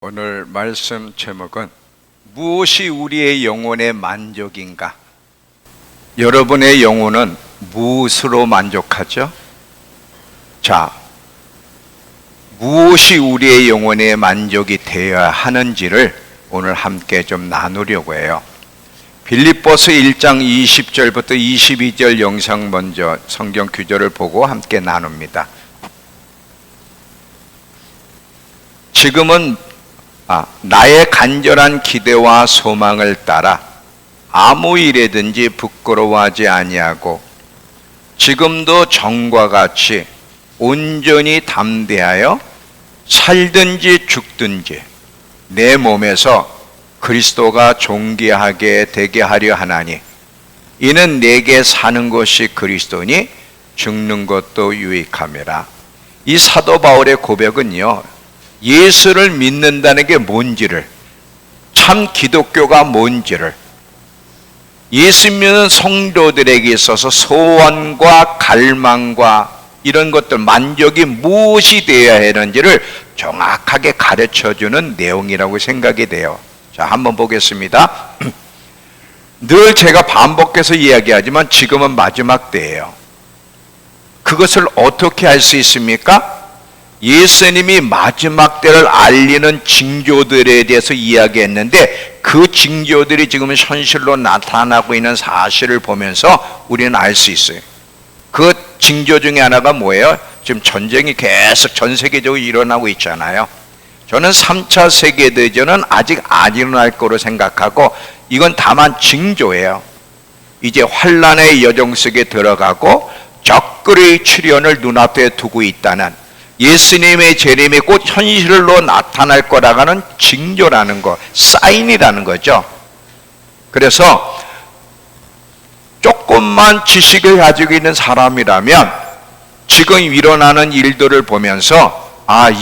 오늘 말씀 제목은 무엇이 우리의 영혼의 만족인가? 여러분의 영혼은 무엇으로 만족하죠? 자, 무엇이 우리의 영혼의 만족이 되어야 하는지를 오늘 함께 좀 나누려고 해요. 빌립보서 1장 20절부터 22절 영상 먼저 성경 구절을 보고 함께 나눕니다. 지금은 나의 간절한 기대와 소망을 따라 아무 일에든지 부끄러워하지 아니하고 지금도 전과 같이 온전히 담대하여 살든지 죽든지 내 몸에서 그리스도가 존귀하게 되게 하려 하나니 이는 내게 사는 것이 그리스도니 죽는 것도 유익함이라. 이 사도 바울의 고백은요, 예수를 믿는다는 게 뭔지를, 참 기독교가 뭔지를, 예수 믿는 성도들에게 있어서 소원과 갈망과 이런 것들, 만족이 무엇이 되어야 하는지를 정확하게 가르쳐주는 내용이라고 생각이 돼요. 자, 한번 보겠습니다. 늘 제가 반복해서 이야기하지만 지금은 마지막 때예요. 그것을 어떻게 알 수 있습니까? 예수님이 마지막 때를 알리는 징조들에 대해서 이야기했는데 그 징조들이 지금 현실로 나타나고 있는 사실을 보면서 우리는 알 수 있어요. 그 징조 중에 하나가 뭐예요? 지금 전쟁이 계속 전 세계적으로 일어나고 있잖아요. 저는 3차 세계대전은 아직 안 일어날 거로 생각하고 이건 다만 징조예요. 이제 환란의 여정 속에 들어가고 적그리스도의 출현을 눈앞에 두고 있다는, 예수님의 재림이 곧 현실로 나타날 거라는 징조라는 거, 사인이라는 거죠. 그래서 조금만 지식을 가지고 있는 사람이라면 지금 일어나는 일들을 보면서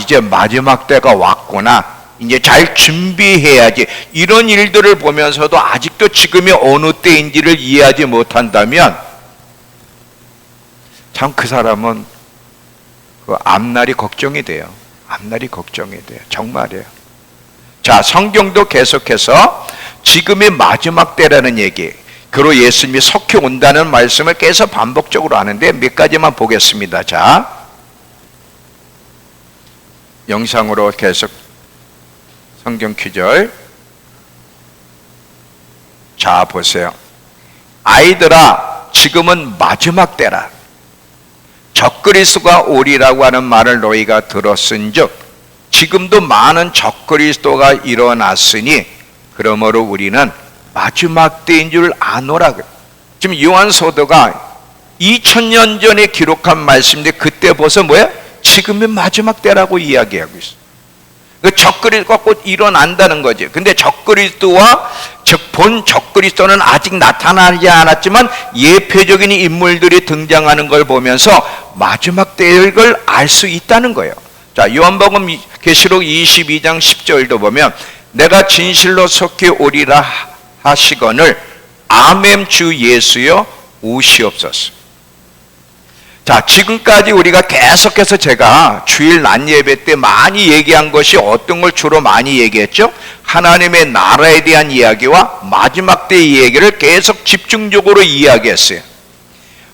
이제 마지막 때가 왔구나, 이제 잘 준비해야지, 이런 일들을 보면서도 아직도 지금이 어느 때인지를 이해하지 못한다면 참 그 사람은 그 앞날이 걱정이 돼요. 앞날이 걱정이 돼요. 정말이에요. 자, 성경도 계속해서 지금의 마지막 때라는 얘기, 그리고 예수님이 속히 온다는 말씀을 계속 반복적으로 하는데 몇 가지만 보겠습니다. 자, 영상으로 계속 성경 구절. 자, 보세요. 아이들아, 지금은 마지막 때라. 적그리스도가 오리라고 하는 말을 너희가 들었은즉 지금도 많은 적그리스도가 일어났으니 그러므로 우리는 마지막 때인 줄 아노라. 지금 요한 사도가 2000년 전에 기록한 말씀인데 그때 벌써 뭐야? 지금은 마지막 때라고 이야기하고 있어. 그 적그리스도가 곧 일어난다는 거지. 근데 적그리스도와 본 적그리스도는 아직 나타나지 않았지만 예표적인 인물들이 등장하는 걸 보면서 마지막 때를 알 수 있다는 거예요. 자, 요한복음 계시록 22장 10절도 보면 내가 진실로 속히 오리라 하시거늘 아멘 주 예수여 오시옵소서. 자, 지금까지 우리가 계속해서 제가 주일 낮 예배 때 많이 얘기한 것이 어떤 걸 주로 많이 얘기했죠? 하나님의 나라에 대한 이야기와 마지막 때의 이야기를 계속 집중적으로 이야기했어요.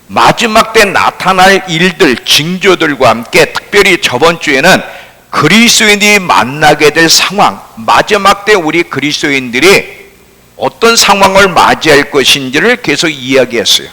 마지막 때 나타날 일들, 징조들과 함께 특별히 저번 주에는 그리스도인들이 만나게 될 상황, 마지막 때 우리 그리스도인들이 어떤 상황을 맞이할 것인지를 계속 이야기했어요.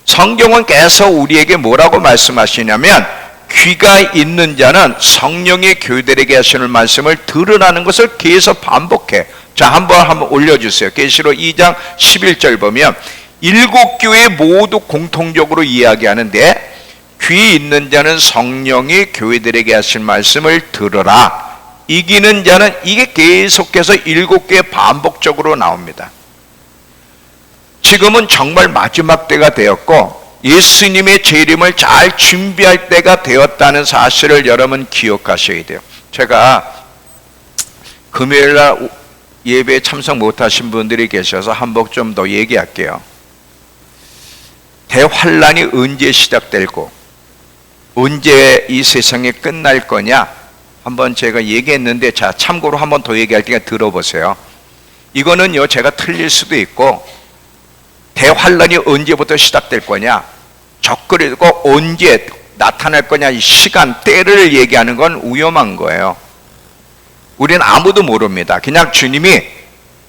성경은 계속 우리에게 뭐라고 말씀하시냐면 귀가 있는 자는 성령의 교회들에게 하시는 말씀을 들으라는 것을 계속 반복해. 자, 한번 올려주세요. 계시록 2장 11절 보면 7교회 모두 공통적으로 이야기하는데 귀 있는 자는 성령의 교회들에게 하신 말씀을 들으라. 이기는 자는, 이게 계속해서 7개 반복적으로 나옵니다. 지금은 정말 마지막 때가 되었고 예수님의 재림을 잘 준비할 때가 되었다는 사실을 여러분 기억하셔야 돼요. 제가 금요일날 예배에 참석 못하신 분들이 계셔서 한번 좀 더 얘기할게요. 대환란이 언제 시작되고 언제 이 세상이 끝날 거냐, 한번 제가 얘기했는데, 자, 참고로 한번 더 얘기할 테니까 들어보세요. 이거는요, 제가 틀릴 수도 있고, 대환란이 언제부터 시작될 거냐, 적그리스도가 언제 나타날 거냐, 이 시간, 때를 얘기하는 건 위험한 거예요. 우리는 아무도 모릅니다. 그냥 주님이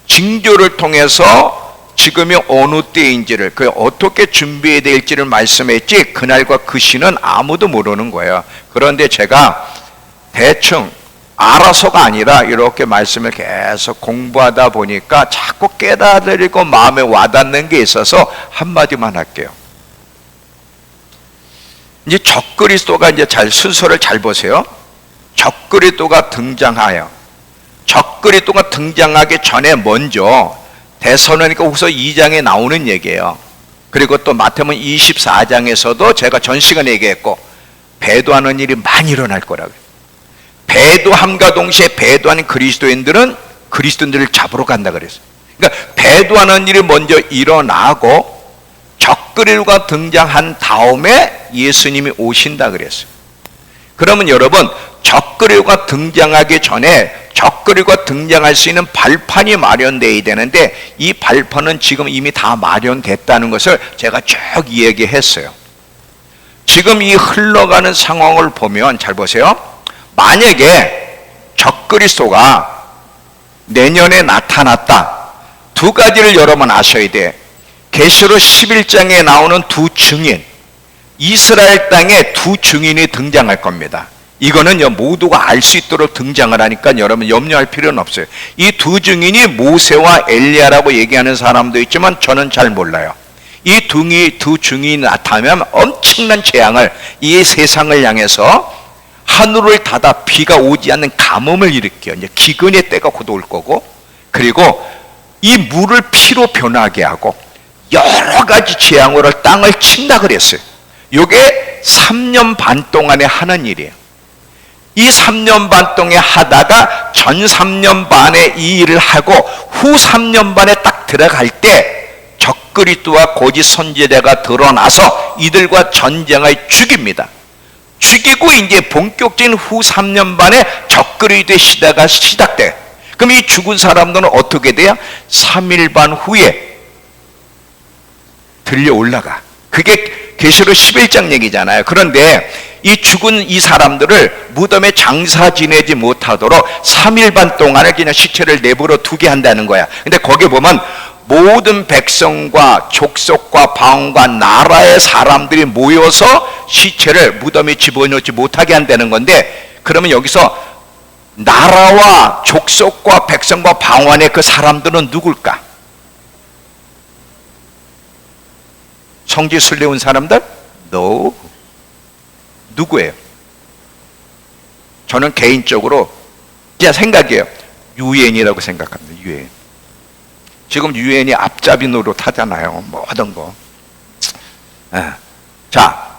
징조를 통해서 지금이 어느 때인지를, 그 어떻게 준비해야 될지를 말씀했지, 그날과 그 시는 아무도 모르는 거예요. 그런데 제가 대충 알아서가 아니라 이렇게 말씀을 계속 공부하다 보니까 자꾸 깨달으리고 마음에 와닿는 게 있어서 한마디만 할게요. 이제 적그리스도가 이제 순서를 잘 보세요. 적그리스도가 등장하여, 적그리스도가 등장하기 전에 먼저 데살로니가 후서 2장에 나오는 얘기예요. 그리고 또 마태복음 24장에서도 제가 전 시간에 얘기했고, 배도하는 일이 많이 일어날 거라고요. 배도함과 동시에 배도하는 그리스도인들은 그리스도인들을 잡으러 간다 그랬어요. 그러니까 배도하는 일이 먼저 일어나고 적그리스도가 등장한 다음에 예수님이 오신다 그랬어요. 그러면 여러분, 적그리스도가 등장하기 전에 적그리스도가 등장할 수 있는 발판이 마련되어야 되는데, 이 발판은 지금 이미 다 마련됐다는 것을 제가 쭉 얘기했어요. 지금 이 흘러가는 상황을 보면 잘 보세요. 만약에 적그리스도가 내년에 나타났다, 두 가지를 여러분 아셔야 돼. 계시록 11장에 나오는 두 증인, 이스라엘 땅에 두 증인이 등장할 겁니다. 이거는요, 모두가 알 수 있도록 등장을 하니까 여러분 염려할 필요는 없어요. 이 두 증인이 모세와 엘리야라고 얘기하는 사람도 있지만 저는 잘 몰라요. 이 두 증인이 나타나면 엄청난 재앙을, 이 세상을 향해서 하늘을 닫아 비가 오지 않는 가뭄을 일으켜, 이제 기근의 때가 곧 올 거고, 그리고 이 물을 피로 변하게 하고 여러 가지 재앙으로 땅을 친다 그랬어요. 이게 3년 반 동안에 하는 일이에요. 이 3년 반 동안에 하다가 전 3년 반에 이 일을 하고 후 3년 반에 딱 들어갈 때 적그리스도와 거짓 선지자가 드러나서 이들과 전쟁을 죽입니다. 죽이고 이제 본격적인 후 3년 반에 적그리스도의 시대가 시작돼. 그럼 이 죽은 사람들은 어떻게 돼요? 3일 반 후에 들려 올라가. 그게 계시록 11장 얘기잖아요. 그런데 이 죽은 이 사람들을 무덤에 장사 지내지 못하도록 3일 반 동안을 그냥 시체를 내버려 두게 한다는 거야. 근데 거기 보면 모든 백성과 족속과 방언과 나라의 사람들이 모여서 시체를 무덤에 집어넣지 못하게 한다는 건데, 그러면 여기서 나라와 족속과 백성과 방언의 그 사람들은 누굴까? 성지순례 온 사람들? No. 누구예요? 저는 개인적으로 그냥 생각이에요. 유엔이라고 생각합니다. 유엔. 지금 유엔이 앞잡이 노릇하잖아요. 뭐 하던 거. 자,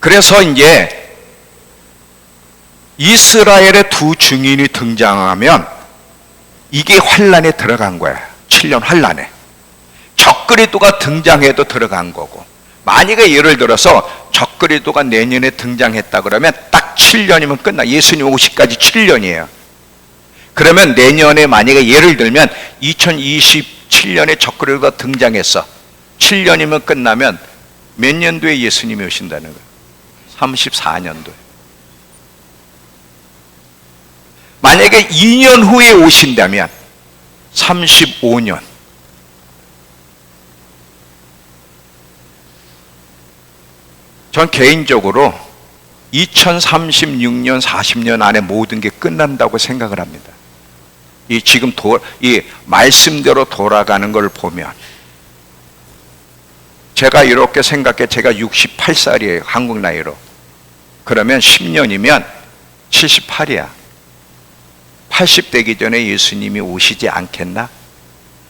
그래서 이제 이스라엘의 두 증인이 등장하면 이게 환란에 들어간 거야. 7년 환란에. 적그리스도가 등장해도 들어간 거고, 만약에 예를 들어서 적그리스도가 내년에 등장했다 그러면 딱 7년이면 끝나. 예수님 오시까지 7년이에요. 그러면 내년에 만약에 예를 들면 2027년에 적그리스도가 등장했어. 7년이면 끝나면 몇 년도에 예수님이 오신다는 거예요? 34년도에. 만약에 2년 후에 오신다면 35년. 전 개인적으로 2036년, 40년 안에 모든 게 끝난다고 생각을 합니다. 이 지금 이 말씀대로 돌아가는 걸 보면, 제가 이렇게 생각해. 제가 68살이에요. 한국 나이로. 그러면 10년이면 78이야. 80 되기 전에 예수님이 오시지 않겠나?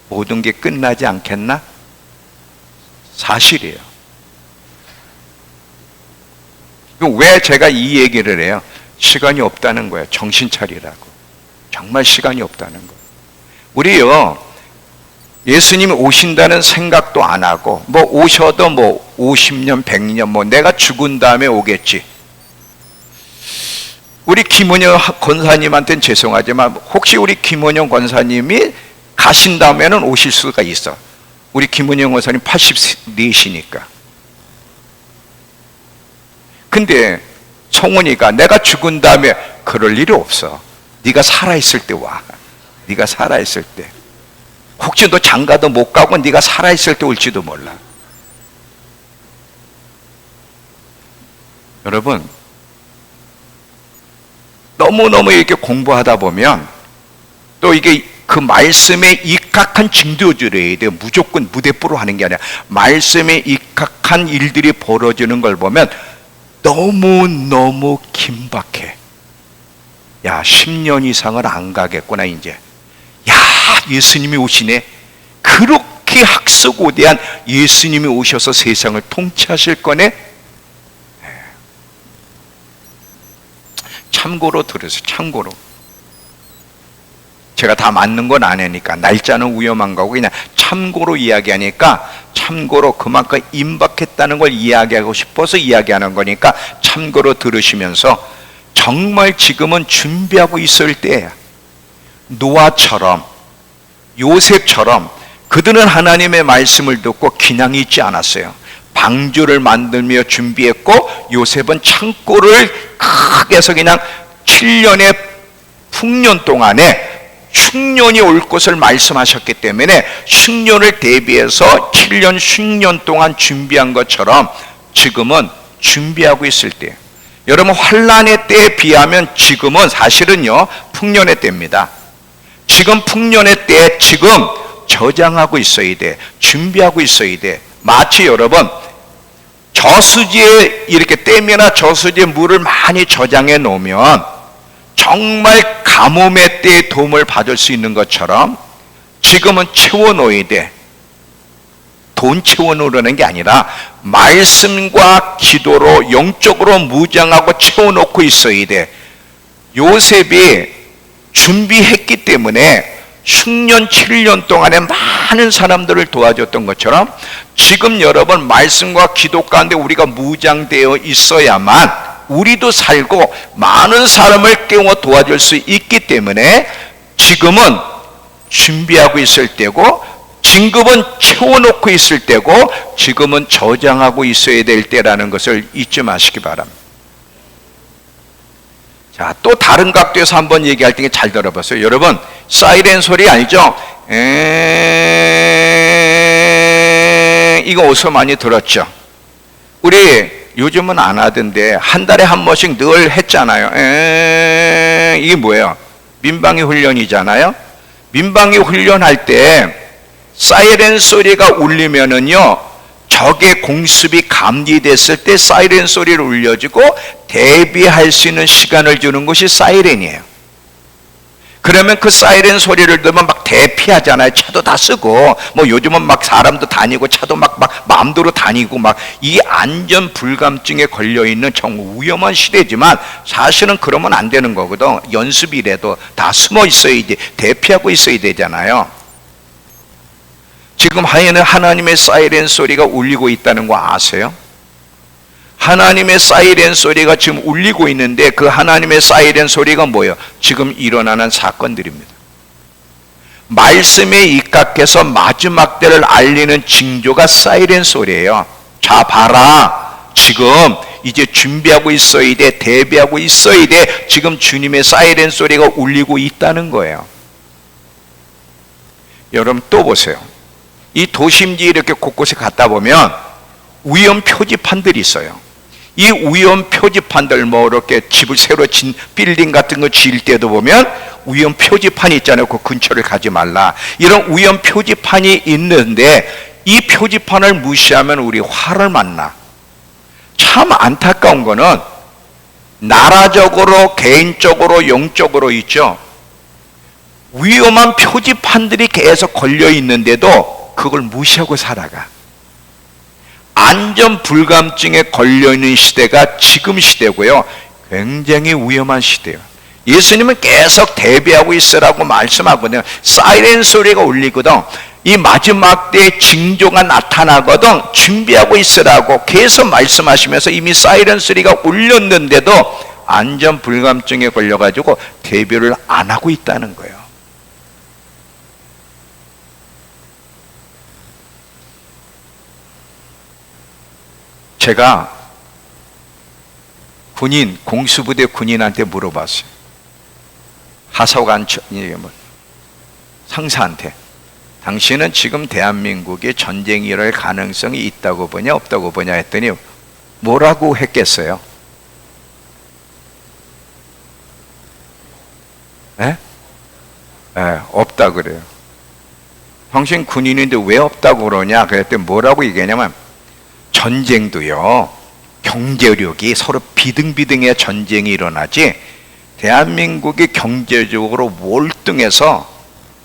모든 게 끝나지 않겠나? 사실이에요. 왜 제가 이 얘기를 해요? 시간이 없다는 거예요. 정신 차리라고. 정말 시간이 없다는 거예요. 우리요, 예수님이 오신다는 생각도 안 하고, 뭐 오셔도 뭐 50년, 100년, 뭐 내가 죽은 다음에 오겠지. 우리 김원영 권사님한테는 죄송하지만 혹시 우리 김원영 권사님이 가신다면은 오실 수가 있어. 우리 김원영 권사님 84시니까. 근데 성훈이가 내가 죽은 다음에 그럴 일이 없어. 네가 살아있을 때 와. 네가 살아있을 때. 혹시 너 장가도 못 가고 네가 살아있을 때 올지도 몰라. 여러분, 너무너무 이렇게 공부하다 보면 또 이게 그 말씀에 입각한 징조들이 해야 돼요. 무조건 무대뽀로 하는 게 아니라 말씀에 입각한 일들이 벌어지는 걸 보면 너무너무 긴박해. 야, 10년 이상을 안 가겠구나 이제. 야, 예수님이 오시네. 그렇게 학수고대한 예수님이 오셔서 세상을 통치하실 거네. 참고로 들으세요. 참고로. 제가 다 맞는 건 아니니까 날짜는 위험한 거고 그냥 참고로 이야기하니까 참고로 그만큼 임박했다는 걸 이야기하고 싶어서 이야기하는 거니까 참고로 들으시면서 정말 지금은 준비하고 있을 때예요. 노아처럼 요셉처럼 그들은 하나님의 말씀을 듣고 기냥이 있지 않았어요. 방주를 만들며 준비했고 요셉은 창고를 크게 해서 그냥 7년의 풍년 동안에 흉년이 올 것을 말씀하셨기 때문에 흉년을 대비해서 7년 흉년 동안 준비한 것처럼 지금은 준비하고 있을 때, 여러분 환란의 때에 비하면 지금은 사실은요 풍년의 때입니다. 지금 풍년의 때에 지금 저장하고 있어야 돼. 준비하고 있어야 돼. 마치 여러분 저수지에 이렇게 댐이나 저수지에 물을 많이 저장해 놓으면 정말 가뭄의 때에 도움을 받을 수 있는 것처럼 지금은 채워놓아야 돼. 돈 채워놓으려는 게 아니라 말씀과 기도로 영적으로 무장하고 채워놓고 있어야 돼. 요셉이 준비했기 때문에 6년 7년 동안에 많은 사람들을 도와줬던 것처럼 지금 여러분 말씀과 기도 가운데 우리가 무장되어 있어야만 우리도 살고 많은 사람을 깨워 도와줄 수 있기 때문에 지금은 준비하고 있을 때고 진급은 채워놓고 있을 때고 지금은 저장하고 있어야 될 때라는 것을 잊지 마시기 바랍니다. 자, 또 다른 각도에서 한번 얘기할 때 잘 들어보세요. 여러분, 사이렌 소리 아니죠? 이거 어디서 많이 들었죠? 우리 요즘은 안 하던데 한 달에 한 번씩 늘 했잖아요. 이게 뭐예요? 민방위 훈련이잖아요. 민방위 훈련할 때 사이렌 소리가 울리면은요 적의 공습이 감지됐을 때 사이렌 소리를 울려주고 대비할 수 있는 시간을 주는 것이 사이렌이에요. 그러면 그 사이렌 소리를 들으면 막 대피하잖아요. 차도 다 쓰고 뭐 요즘은 막 사람도 다니고 차도 막 마음대로 다니고 막 이 안전 불감증에 걸려 있는 정말 위험한 시대지만 사실은 그러면 안 되는 거거든. 연습이라도 다 숨어 있어야지 대피하고 있어야 되잖아요. 지금 하나님의 사이렌 소리가 울리고 있다는 거 아세요? 하나님의 사이렌 소리가 지금 울리고 있는데 그 하나님의 사이렌 소리가 뭐예요? 지금 일어나는 사건들입니다. 말씀에 입각해서 마지막 때를 알리는 징조가 사이렌 소리예요. 자, 봐라. 지금 이제 준비하고 있어야 돼. 대비하고 있어야 돼. 지금 주님의 사이렌 소리가 울리고 있다는 거예요. 여러분 또 보세요. 이 도심지 이렇게 곳곳에 갔다 보면 위험 표지판들이 있어요. 이 위험 표지판들 뭐 이렇게 집을 새로 진 빌딩 같은 거 지을 때도 보면 위험 표지판이 있잖아요. 그 근처를 가지 말라. 이런 위험 표지판이 있는데 이 표지판을 무시하면 우리 화를 만나. 참 안타까운 거는 나라적으로 개인적으로 영적으로 있죠. 위험한 표지판들이 계속 걸려 있는데도 그걸 무시하고 살아가. 안전 불감증에 걸려있는 시대가 지금 시대고요. 굉장히 위험한 시대예요. 예수님은 계속 대비하고 있으라고 말씀하거든요. 사이렌 소리가 울리거든. 이 마지막 때의 징조가 나타나거든. 준비하고 있으라고 계속 말씀하시면서 이미 사이렌 소리가 울렸는데도 안전 불감증에 걸려가지고 대별을 안 하고 있다는 거예요. 제가 공수부대 군인한테 물어봤어요. 하사관 상사한테, 당신은 지금 대한민국에 전쟁이 일어날 가능성이 있다고 보냐 없다고 보냐 했더니 뭐라고 했겠어요? 네? 네, 없다 그래요. 당신 군인인데 왜 없다고 그러냐 그랬더니 뭐라고 얘기하냐면, 전쟁도요, 경제력이 서로 비등비등해야 전쟁이 일어나지, 대한민국이 경제적으로 월등해서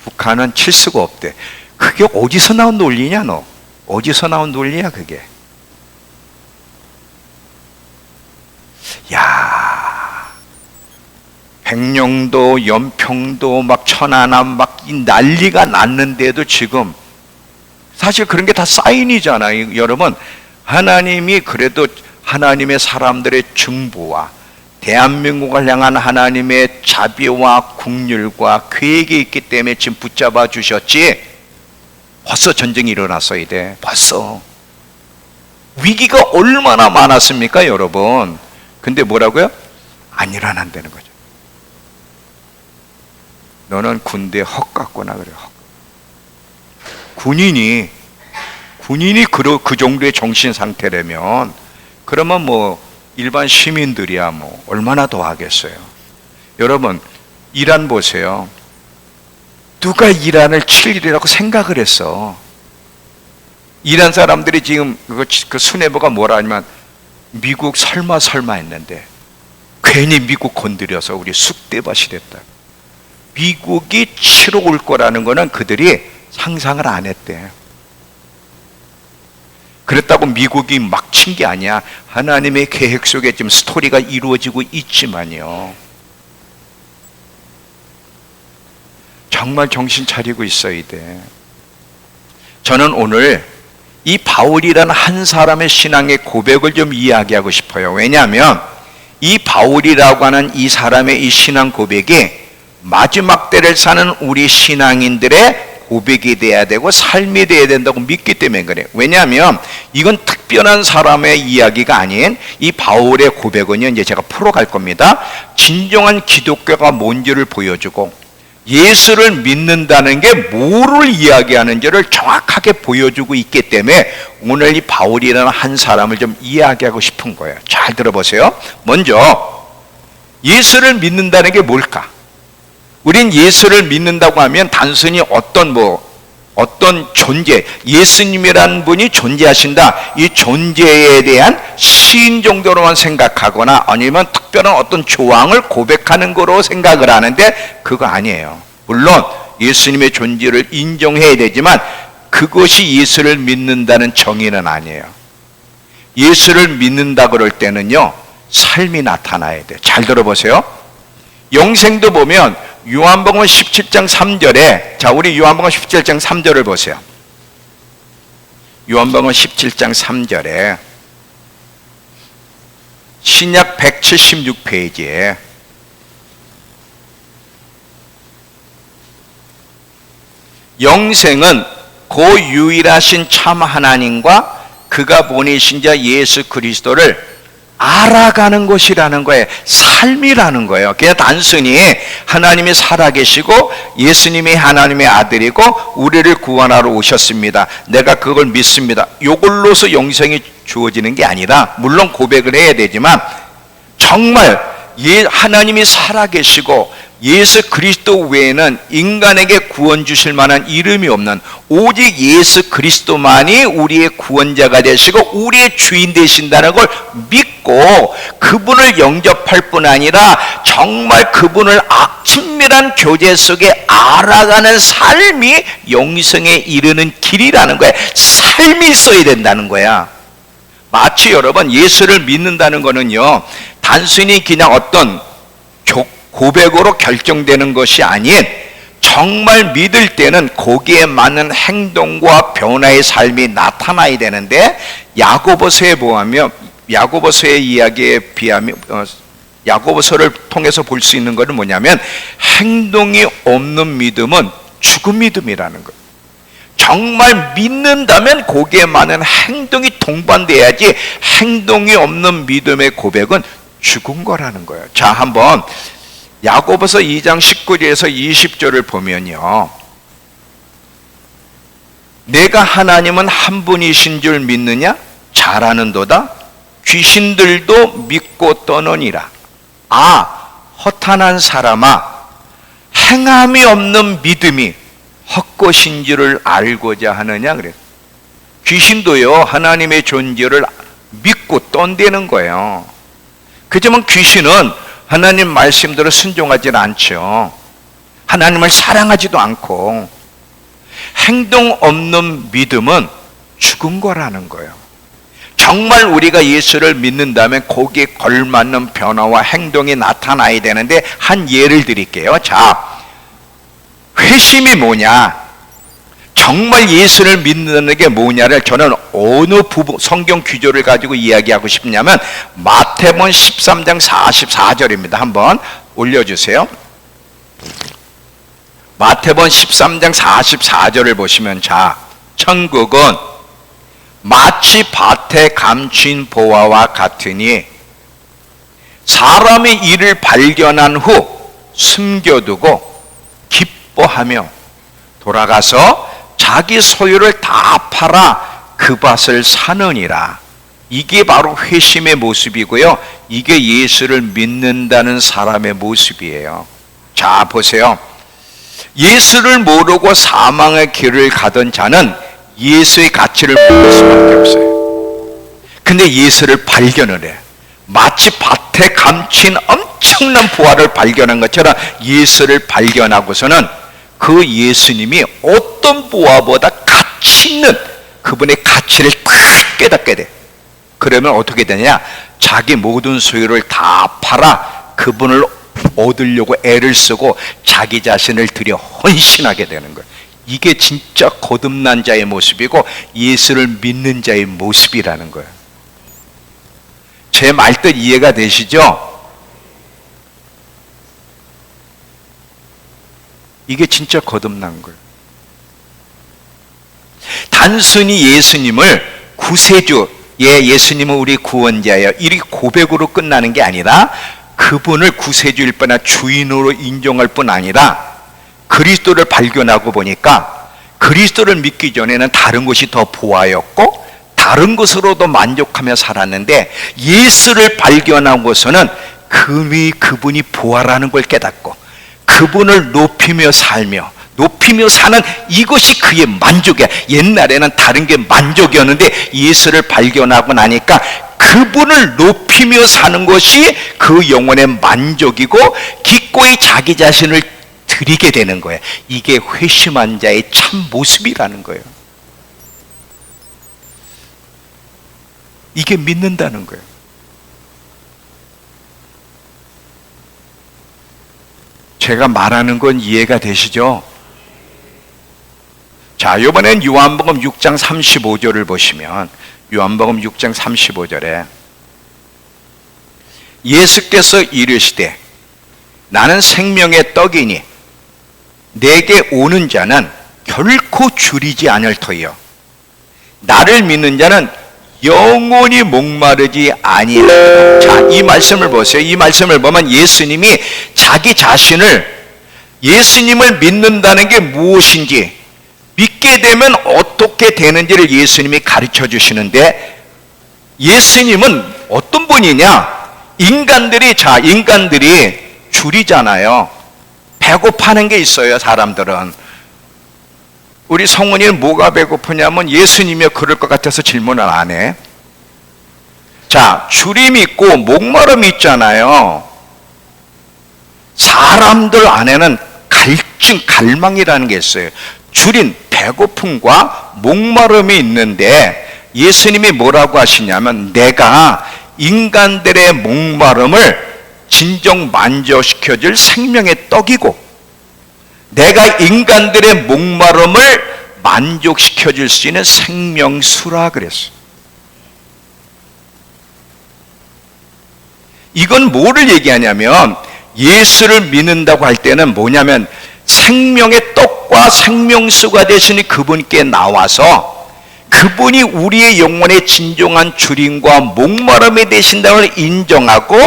북한은 칠 수가 없대. 그게 어디서 나온 논리냐, 너? 어디서 나온 논리야, 그게? 야, 백령도, 연평도, 막 천안함, 막 이 난리가 났는데도 지금 사실 그런 게 다 사인이잖아요, 여러분. 하나님이 그래도 하나님의 사람들의 중보와 대한민국을 향한 하나님의 자비와 긍휼과 계획이 있기 때문에 지금 붙잡아 주셨지, 벌써 전쟁이 일어났어야 돼. 벌써 위기가 얼마나 많았습니까, 여러분? 근데 뭐라고요? 안 일어난다는 거죠. 너는 군대 헛갔구나 그래요. 군인이 그 정도의 정신 상태라면, 그러면 뭐 일반 시민들이야 뭐 얼마나 더 하겠어요. 여러분, 이란 보세요. 누가 이란을 칠 일이라고 생각을 했어? 이란 사람들이 지금 그 수뇌부가 뭐라 하냐면, 미국 설마 했는데 괜히 미국 건드려서 우리 쑥대밭이 됐다. 미국이 치러 올 거라는 거는 그들이 상상을 안 했대. 그랬다고 미국이 막 친 게 아니야. 하나님의 계획 속에 지금 스토리가 이루어지고 있지만요, 정말 정신 차리고 있어야 돼. 저는 오늘 이 바울이라는 한 사람의 신앙의 고백을 좀 이야기하고 싶어요. 왜냐하면 이 바울이라고 하는 이 사람의 이 신앙 고백이 마지막 때를 사는 우리 신앙인들의 고백이 돼야 되고 삶이 돼야 된다고 믿기 때문에 그래요. 왜냐하면 이건 특별한 사람의 이야기가 아닌 이 바울의 고백은요, 이제 제가 풀어갈 겁니다. 진정한 기독교가 뭔지를 보여주고, 예수를 믿는다는 게 뭐를 이야기하는지를 정확하게 보여주고 있기 때문에 오늘 이 바울이라는 한 사람을 좀 이야기하고 싶은 거예요. 잘 들어보세요. 먼저 예수를 믿는다는 게 뭘까? 우린 예수를 믿는다고 하면 단순히 어떤 존재, 예수님이라는 분이 존재하신다, 이 존재에 대한 시인 정도로만 생각하거나 아니면 특별한 어떤 조항을 고백하는 거로 생각을 하는데, 그거 아니에요. 물론 예수님의 존재를 인정해야 되지만 그것이 예수를 믿는다는 정의는 아니에요. 예수를 믿는다 그럴 때는요, 삶이 나타나야 돼요. 잘 들어보세요. 영생도 보면 요한복음 17장 3절에, 자, 우리 요한복음 17장 3절을 보세요. 요한복음 17장 3절에 신약 176페이지에 영생은 그 유일하신 참 하나님과 그가 보내신 자 예수 그리스도를 알아가는 것이라는 거예요. 삶이라는 거예요. 그냥 단순히 하나님이 살아계시고 예수님이 하나님의 아들이고 우리를 구원하러 오셨습니다, 내가 그걸 믿습니다, 이걸로서 영생이 주어지는 게 아니라, 물론 고백을 해야 되지만 정말 하나님이 살아계시고 예수 그리스도 외에는 인간에게 구원 주실 만한 이름이 없는 오직 예수 그리스도만이 우리의 구원자가 되시고 우리의 주인 되신다는 걸 믿고 그분을 영접할 뿐 아니라 정말 그분을 친밀한 교제 속에 알아가는 삶이 영생에 이르는 길이라는 거야. 삶이 있어야 된다는 거야. 마치 여러분, 예수를 믿는다는 거는요, 단순히 그냥 어떤 고백으로 결정되는 것이 아닌, 정말 믿을 때는 거기에 맞는 행동과 변화의 삶이 나타나야 되는데, 야고보서에 보면, 야고보서의 이야기에 비하면 야고보서를 통해서 볼 수 있는 것은 뭐냐면 행동이 없는 믿음은 죽은 믿음이라는 거예요. 정말 믿는다면 거기에 많은 행동이 동반돼야지 행동이 없는 믿음의 고백은 죽은 거라는 거예요. 자, 한번 야고보서 2장 19절에서 20절을 보면요, 내가 하나님은 한 분이신 줄 믿느냐? 잘 아는도다. 귀신들도 믿고 떠느니라. 아, 허탄한 사람아, 행함이 없는 믿음이 헛것인 줄을 알고자 하느냐 그래요. 귀신도요, 하나님의 존재를 믿고 떤대는 거예요. 그렇지만 귀신은 하나님 말씀대로 순종하지 않죠. 하나님을 사랑하지도 않고. 행동 없는 믿음은 죽은 거라는 거예요. 정말 우리가 예수를 믿는다면 거기에 걸맞는 변화와 행동이 나타나야 되는데, 한 예를 드릴게요. 자, 회심이 뭐냐? 정말 예수를 믿는 게 뭐냐를 저는 어느 부분 성경 규조를 가지고 이야기하고 싶냐면 마태복음 13장 44절입니다. 한번 올려주세요. 마태복음 13장 44절을 보시면, 자, 천국은 마치 밭에 감춘 보화와 같으니 사람의 일을 발견한 후 숨겨두고 기뻐하며 돌아가서 자기 소유를 다 팔아 그 밭을 사느니라. 이게 바로 회심의 모습이고요, 이게 예수를 믿는다는 사람의 모습이에요. 자, 보세요. 예수를 모르고 사망의 길을 가던 자는 예수의 가치를 모를 수밖에 없어요. 근데 예수를 발견을 해. 마치 밭에 감춘 엄청난 보화를 발견한 것처럼 예수를 발견하고서는 그 예수님이 어떤 보화보다 가치 있는 그분의 가치를 딱 깨닫게 돼. 그러면 어떻게 되냐? 자기 모든 소유를 다 팔아 그분을 얻으려고 애를 쓰고 자기 자신을 들여 헌신하게 되는 거예요. 이게 진짜 거듭난 자의 모습이고 예수를 믿는 자의 모습이라는 거예요. 제 말뜻 이해가 되시죠? 이게 진짜 거듭난 거예요. 단순히 예수님을 구세주, 예수님은 우리 구원자예요, 이 고백으로 끝나는 게 아니라 그분을 구세주일 뿐 아니라 주인으로 인정할 뿐 아니라 그리스도를 발견하고 보니까 그리스도를 믿기 전에는 다른 것이 더 보아였고 다른 것으로도 만족하며 살았는데 예수를 발견하고서는 그분이 보아라는 걸 깨닫고 그분을 높이며 살며 높이며 사는 이것이 그의 만족이야. 옛날에는 다른 게 만족이었는데 예수를 발견하고 나니까 그분을 높이며 사는 것이 그 영혼의 만족이고 기꺼이 자기 자신을 드리게 되는 거예요. 이게 회심한 자의 참 모습이라는 거예요. 이게 믿는다는 거예요. 제가 말하는 건 이해가 되시죠? 자, 이번엔 요한복음 6장 35절을 보시면 요한복음 6장 35절에 예수께서 이르시되 나는 생명의 떡이니 내게 오는 자는 결코 줄이지 않을 터이요 나를 믿는 자는 영원히 목마르지 아니하리라. 자, 이 말씀을 보세요. 이 말씀을 보면 예수님이 자기 자신을, 예수님을 믿는다는 게 무엇인지, 믿게 되면 어떻게 되는지를 예수님이 가르쳐 주시는데, 예수님은 어떤 분이냐? 인간들이 줄이잖아요. 배고파는 게 있어요, 사람들은. 우리 성은이는 뭐가 배고프냐면 예수님이 그럴 것 같아서 질문을 안 해. 자, 주림이 있고 목마름이 있잖아요. 사람들 안에는 갈망이라는 게 있어요. 주린 배고픔과 목마름이 있는데 예수님이 뭐라고 하시냐면 내가 인간들의 목마름을 진정 만족시켜줄 생명의 떡이고 내가 인간들의 목마름을 만족시켜줄 수 있는 생명수라 그랬어요. 이건 뭐를 얘기하냐면 예수를 믿는다고 할 때는 뭐냐면 생명의 떡과 생명수가 되시니 그분께 나와서 그분이 우리의 영혼의 진정한 주님과 목마름이 되신다는 걸 인정하고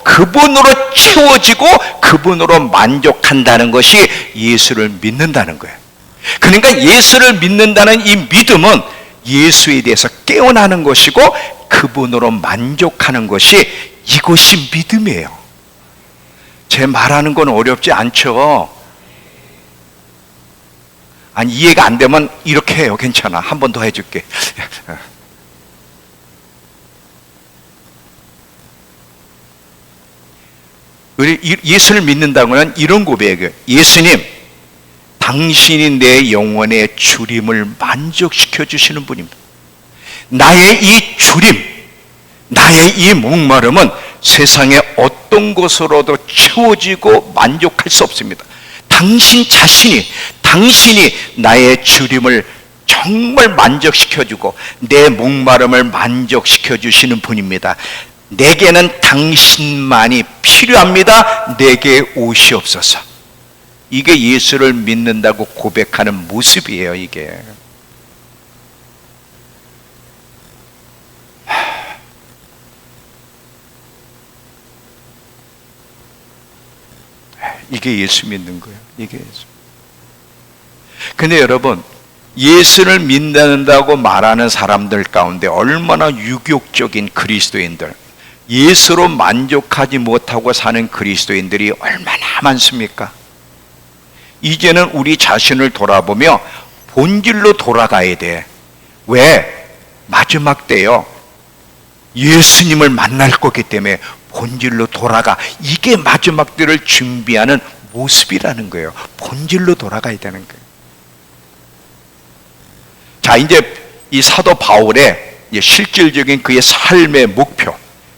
그분으로 채워지고 그분으로 만족한다는 것이 예수를 믿는다는 거예요. 그러니까 예수를 믿는다는 이 믿음은 예수에 대해서 깨어나는 것이고 그분으로 만족하는 것이 이것이 믿음이에요. 제 말하는 건 어렵지 않죠? 아니 이해가 안 되면 이렇게 해요. 괜찮아. 한 번 더 해줄게. 우리 예수를 믿는다고는 이런 고백이에요. 예수님, 당신이 내 영혼의 주림을 만족시켜 주시는 분입니다. 나의 이 주림, 나의 이 목마름은 세상의 어떤 것으로도 채워지고 만족할 수 없습니다. 당신 자신이, 당신이 나의 주림을 정말 만족시켜주고 내 목마름을 만족시켜 주시는 분입니다. 내게는 당신만이 필요합니다. 내게 오시옵소서. 이게 예수를 믿는다고 고백하는 모습이에요. 이게 이게 예수 믿는 거예요. 이게 예수. 근데 여러분, 예수를 믿는다고 말하는 사람들 가운데 얼마나 유격적인 그리스도인들, 예수로 만족하지 못하고 사는 그리스도인들이 얼마나 많습니까? 이제는 우리 자신을 돌아보며 본질로 돌아가야 돼. 왜? 마지막 때요. 예수님을 만날 거기 때문에 본질로 돌아가. 이게 마지막 때를 준비하는 모습이라는 거예요. 본질로 돌아가야 되는 거예요. 자, 이제 이 사도 바울의 실질적인 그의 삶의 목표,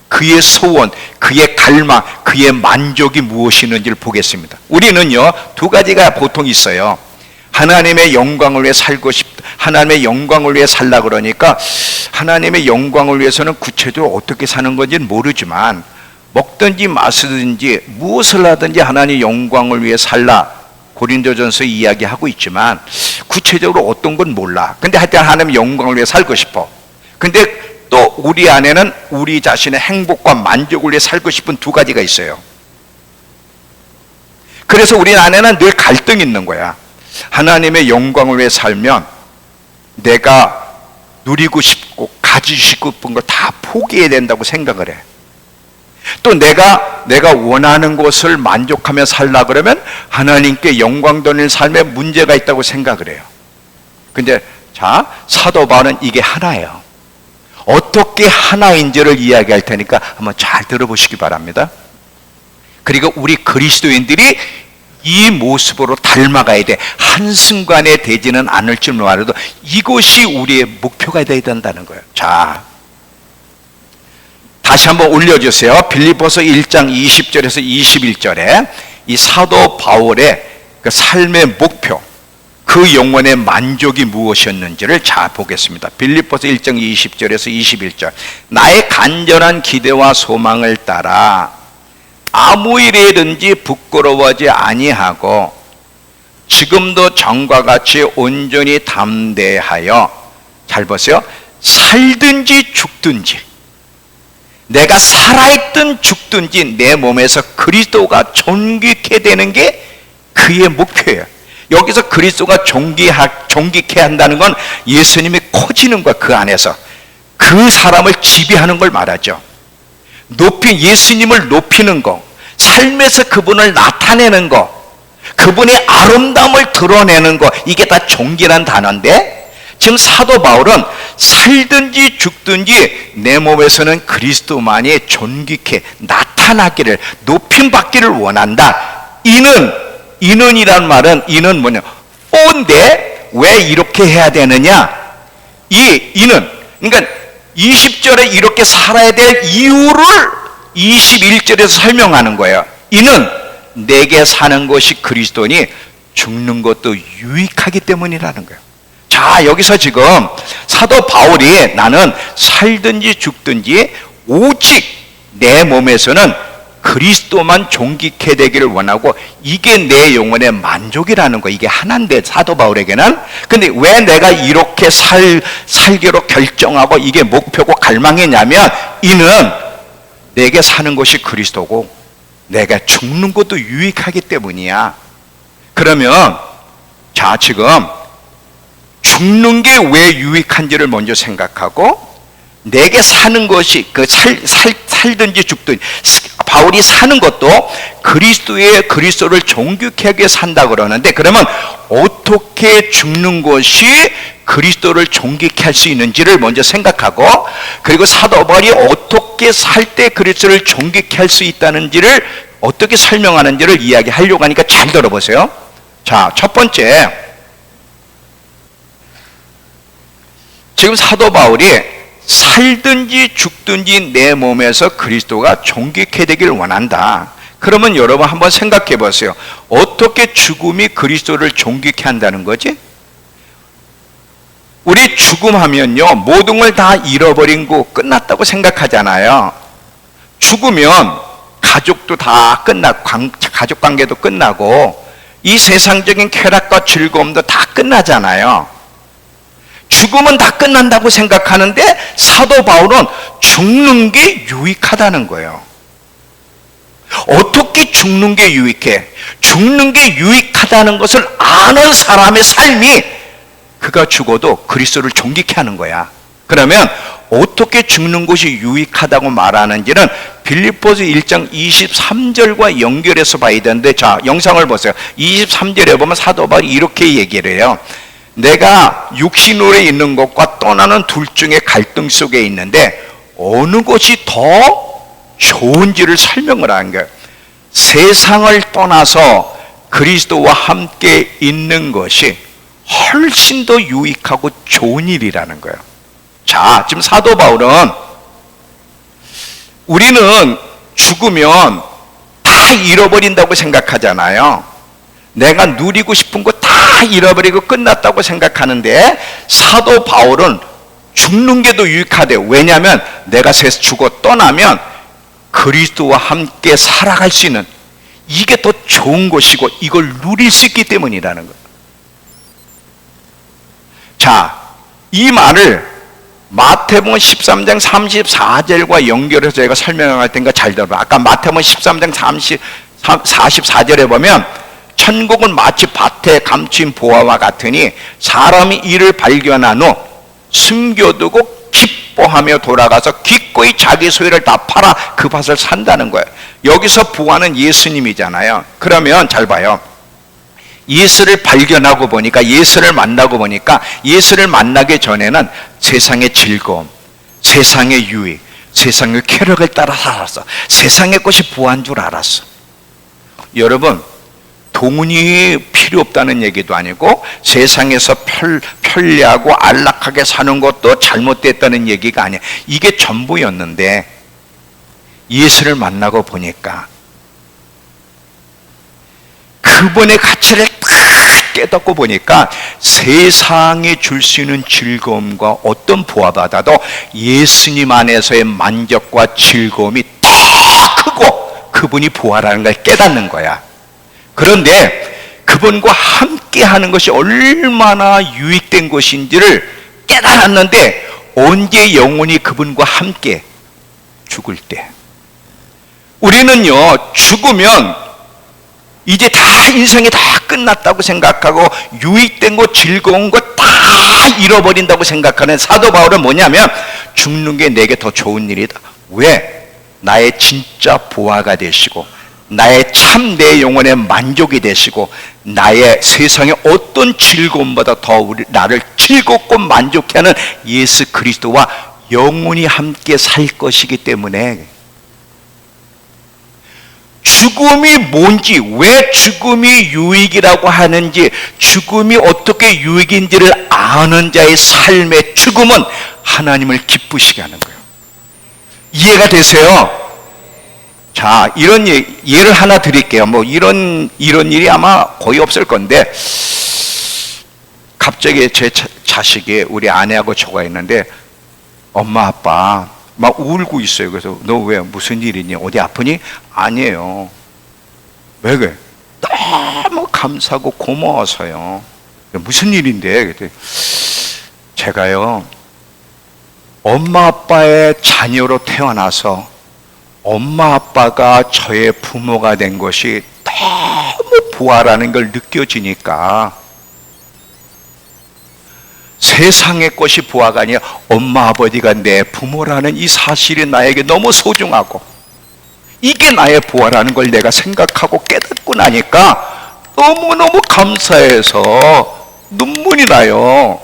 그의 소원, 그의 갈망, 그의 만족이 무엇이는지를 보겠습니다. 우리는요, 두 가지가 보통 있어요. 하나님의 영광을 위해 살고 싶다. 하나님의 영광을 위해 살라 그러니까 하나님의 영광을 위해서는 구체적으로 어떻게 사는 건지는 모르지만 먹든지 마시든지 무엇을 하든지 하나님의 영광을 위해 살라. 고린도전서 이야기하고 있지만 구체적으로 어떤 건 몰라. 근데 하여튼 하나님의 영광을 위해 살고 싶어. 근데 또 우리 안에는 우리 자신의 행복과 만족을 위해 살고 싶은 두 가지가 있어요. 그래서 우리 안에는 늘 갈등이 있는 거야. 하나님의 영광을 위해 살면 내가 누리고 싶고 가지고 싶은 걸 다 포기해야 된다고 생각을 해. 또 내가 원하는 것을 만족하며 살라 그러면 하나님께 영광 돌리는 삶에 문제가 있다고 생각을 해요. 근데 자, 사도 바울은 이게 하나예요. 어떻게 하나인지를 이야기할 테니까 한번 잘 들어보시기 바랍니다. 그리고 우리 그리스도인들이 이 모습으로 닮아가야 돼. 한순간에 되지는 않을 줄 몰라도 이것이 우리의 목표가 되어야 된다는 거예요. 자, 다시 한번 올려주세요. 빌립보서 1장 20절에서 21절에 이 사도 바울의 그 삶의 목표, 그 영혼의 만족이 무엇이었는지를 잘 보겠습니다. 빌립보서 1장 20절에서 21절. 나의 간절한 기대와 소망을 따라 아무 일이든지 부끄러워하지 아니하고 지금도 전과 같이 온전히 담대하여, 잘 보세요, 살든지 죽든지, 내가 살아있든 죽든지 내 몸에서 그리스도가 존귀케 되는 게 그의 목표예요. 여기서 그리스도가 존귀케 한다는 건 예수님이 커지는 거야. 그 안에서 그 사람을 지배하는 걸 말하죠. 예수님을 높이는 거, 삶에서 그분을 나타내는 거, 그분의 아름다움을 드러내는 거, 이게 다 존귀란 단어인데, 지금 사도 바울은 살든지 죽든지 내 몸에서는 그리스도만이 존귀케 나타나기를, 높임받기를 원한다. 이는이란 말은, 이는 뭐냐, 뻔데 왜 이렇게 해야 되느냐, 이는, 그러니까 20절에 이렇게 살아야 될 이유를 21절에서 설명하는 거예요. 이는 내게 사는 것이 그리스도니 죽는 것도 유익하기 때문이라는 거예요. 자, 여기서 지금 사도 바울이 나는 살든지 죽든지 오직 내 몸에서는 그리스도만 존귀케 되기를 원하고 이게 내 영혼의 만족이라는 거. 이게 하나인데 사도 바울에게는. 근데 왜 내가 이렇게 살기로 결정하고 이게 목표고 갈망이냐면 이는 내게 사는 것이 그리스도고 내가 죽는 것도 유익하기 때문이야. 그러면 자, 지금 죽는 게 왜 유익한지를 먼저 생각하고 내게 사는 것이 살든지 죽든지 바울이 사는 것도 그리스도를 존귀하게 산다 그러는데 그러면 어떻게 죽는 것이 그리스도를 존귀케 할 수 있는지를 먼저 생각하고 그리고 사도 바울이 어떻게 살 때 그리스도를 존귀케 할 수 있다는지를 어떻게 설명하는지를 이야기하려고 하니까 잘 들어보세요. 자, 첫 번째, 지금 사도 바울이 살든지 죽든지 내 몸에서 그리스도가 존귀케 되길 원한다. 그러면 여러분 한번 생각해 보세요. 어떻게 죽음이 그리스도를 존귀케 한다는 거지? 우리 죽음하면요 모든 걸 다 잃어버린 거 끝났다고 생각하잖아요. 죽으면 가족도 다 끝나고 가족관계도 끝나고 이 세상적인 쾌락과 즐거움도 다 끝나잖아요. 죽음은 다 끝난다고 생각하는데 사도 바울은 죽는 게 유익하다는 거예요. 어떻게 죽는 게 유익해? 죽는 게 유익하다는 것을 아는 사람의 삶이 그가 죽어도 그리스도를 존귀케 하는 거야. 그러면 어떻게 죽는 것이 유익하다고 말하는지는 빌립보서 1장 23절과 연결해서 봐야 되는데 자, 영상을 보세요. 23절에 보면 사도 바울이 이렇게 얘기를 해요. 내가 육신으로 있는 것과 떠나는 둘 중에 갈등 속에 있는데 어느 것이 더 좋은지를 설명을 하는 거예요. 세상을 떠나서 그리스도와 함께 있는 것이 훨씬 더 유익하고 좋은 일이라는 거예요. 자, 지금 사도 바울은 우리는 죽으면 다 잃어버린다고 생각하잖아요. 내가 누리고 싶은 거 다 잃어버리고 끝났다고 생각하는데 사도 바울은 죽는 게 더 유익하대요. 왜냐하면 내가 죽어 떠나면 그리스도와 함께 살아갈 수 있는 이게 더 좋은 것이고 이걸 누릴 수 있기 때문이라는 거예요. 자, 이 말을 마태복음 13장 34절과 연결해서 제가 설명할 테니까 잘 들어봐. 아까 마태복음 13장 44절에 보면 천국은 마치 밭에 감춘 보화와 같으니 사람이 이를 발견한 후 숨겨두고 기뻐하며 돌아가서 기꺼이 자기 소유를 다 팔아 그 밭을 산다는 거예요. 여기서 보화는 예수님이잖아요. 그러면 잘 봐요. 예수를 발견하고 보니까 예수를 만나고 보니까 예수를 만나기 전에는 세상의 즐거움, 세상의 유익, 세상의 쾌락을 따라 살았어. 세상의 것이 부한 줄 알았어. 여러분, 돈이 필요 없다는 얘기도 아니고 세상에서 편리하고 안락하게 사는 것도 잘못됐다는 얘기가 아니야. 이게 전부였는데 예수를 만나고 보니까 그분의 가치를 딱 깨닫고 보니까 세상이 줄 수 있는 즐거움과 어떤 보아받아도 예수님 안에서의 만족과 즐거움이 더 크고 그분이 보아라는 걸 깨닫는 거야. 그런데 그분과 함께 하는 것이 얼마나 유익된 것인지를 깨달았는데 언제 영원히 그분과 함께 죽을 때 우리는요 죽으면 이제 다 인생이 다 끝났다고 생각하고 유익된 것 즐거운 것 다 잃어버린다고 생각하는 사도 바울은 뭐냐면 죽는 게 내게 더 좋은 일이다. 왜? 나의 진짜 보화가 되시고 나의 참 내 영혼의 만족이 되시고 나의 세상의 어떤 즐거움보다 더 나를 즐겁고 만족해 하는 예수 그리스도와 영원히 함께 살 것이기 때문에 죽음이 뭔지, 왜 죽음이 유익이라고 하는지, 죽음이 어떻게 유익인지를 아는 자의 삶의 죽음은 하나님을 기쁘시게 하는 거예요. 이해가 되세요? 자, 이런 예를 하나 드릴게요. 뭐 이런 일이 아마 거의 없을 건데 갑자기 제 자식이 우리 아내하고 저가 있는데 엄마 아빠 막 울고 있어요. 그래서 너 왜 무슨 일이니? 어디 아프니? 아니에요. 왜 그래? 너무 감사하고 고마워서요. 무슨 일인데? 그랬더니 제가요, 엄마 아빠의 자녀로 태어나서 엄마 아빠가 저의 부모가 된 것이 너무 부하라는 걸 느껴지니까 세상의 것이 부하가 아니라 엄마 아버지가 내 부모라는 이 사실이 나에게 너무 소중하고 이게 나의 부하라는 걸 내가 생각하고 깨닫고 나니까 너무너무 감사해서 눈물이 나요.